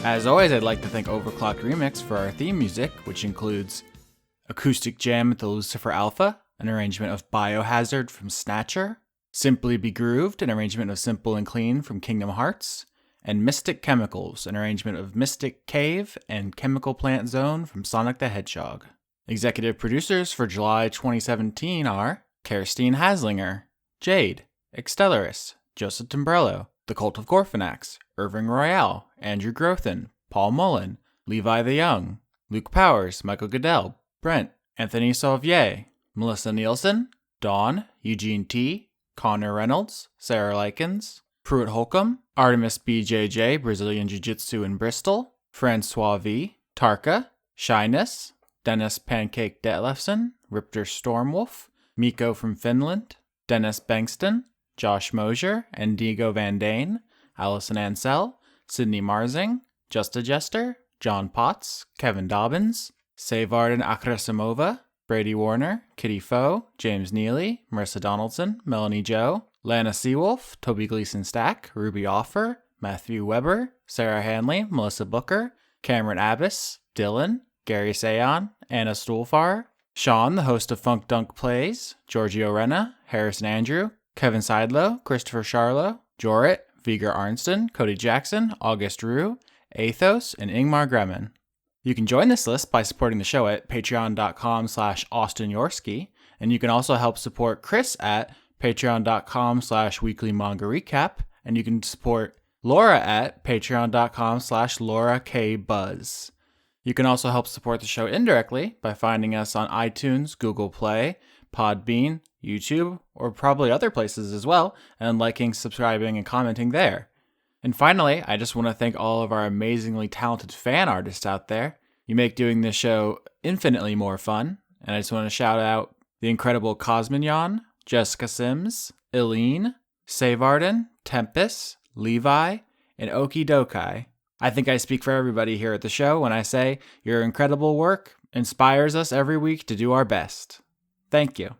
As always, I'd like to thank Overclocked Remix for our theme music, which includes Acoustic Jam at the Lucifer Alpha, an arrangement of Biohazard from Snatcher, Simply Be Grooved, an arrangement of Simple and Clean from Kingdom Hearts, and Mystic Chemicals, an arrangement of Mystic Cave and Chemical Plant Zone from Sonic the Hedgehog. Executive producers for July 2017 are Kerstine Haslinger, Jade, Extellaris, Joseph Timbrello, The Cult of Gorfanax, Irving Royale, Andrew Grothin, Paul Mullen, Levi the Young, Luke Powers, Michael Goodell, Brent, Anthony Sauvier, Melissa Nielsen, Dawn, Eugene T., Connor Reynolds, Sarah Likens, Pruitt Holcomb, Artemis BJJ, Brazilian Jiu-Jitsu in Bristol, Francois V., Tarka, Shyness, Dennis Pancake Detlefson, Ripter Stormwolf, Miko from Finland, Dennis Bankston, Josh Mosier, Endigo Van Dane, Allison Ansell, Sydney Marzing, Justa Jester, John Potts, Kevin Dobbins, Sayvarden Akrasimova, Brady Warner, Kitty Foe, James Neely, Marissa Donaldson, Melanie Joe, Lana Seawolf, Toby Gleason Stack, Ruby Offer, Matthew Weber, Sarah Hanley, Melissa Booker, Cameron Abbas, Dylan, Gary Sayon, Anna Stuhlfar, Sean, the host of Funk Dunk Plays, Giorgio Renna, Harrison Andrew, Kevin Seidlow, Christopher Charlo, Jorrit, Viger Arnston, Cody Jackson, August Rue, Athos, and Ingmar Gremin. You can join this list by supporting the show at patreon.com/Austin Yorsky, and you can also help support Chris at patreon.com/Weekly Manga Recap, and you can support Laura at patreon.com/Laura K. Buzz. You can also help support the show indirectly by finding us on iTunes, Google Play, Podbean, YouTube, or probably other places as well, and liking, subscribing, and commenting there. And finally, I just want to thank all of our amazingly talented fan artists out there. You make doing this show infinitely more fun, and I just want to shout out the incredible Cosmignon, Jessica Sims, Eileen, Sayvarden, Tempest, Levi, and Okie Dokai. I think I speak for everybody here at the show when I say your incredible work inspires us every week to do our best. Thank you.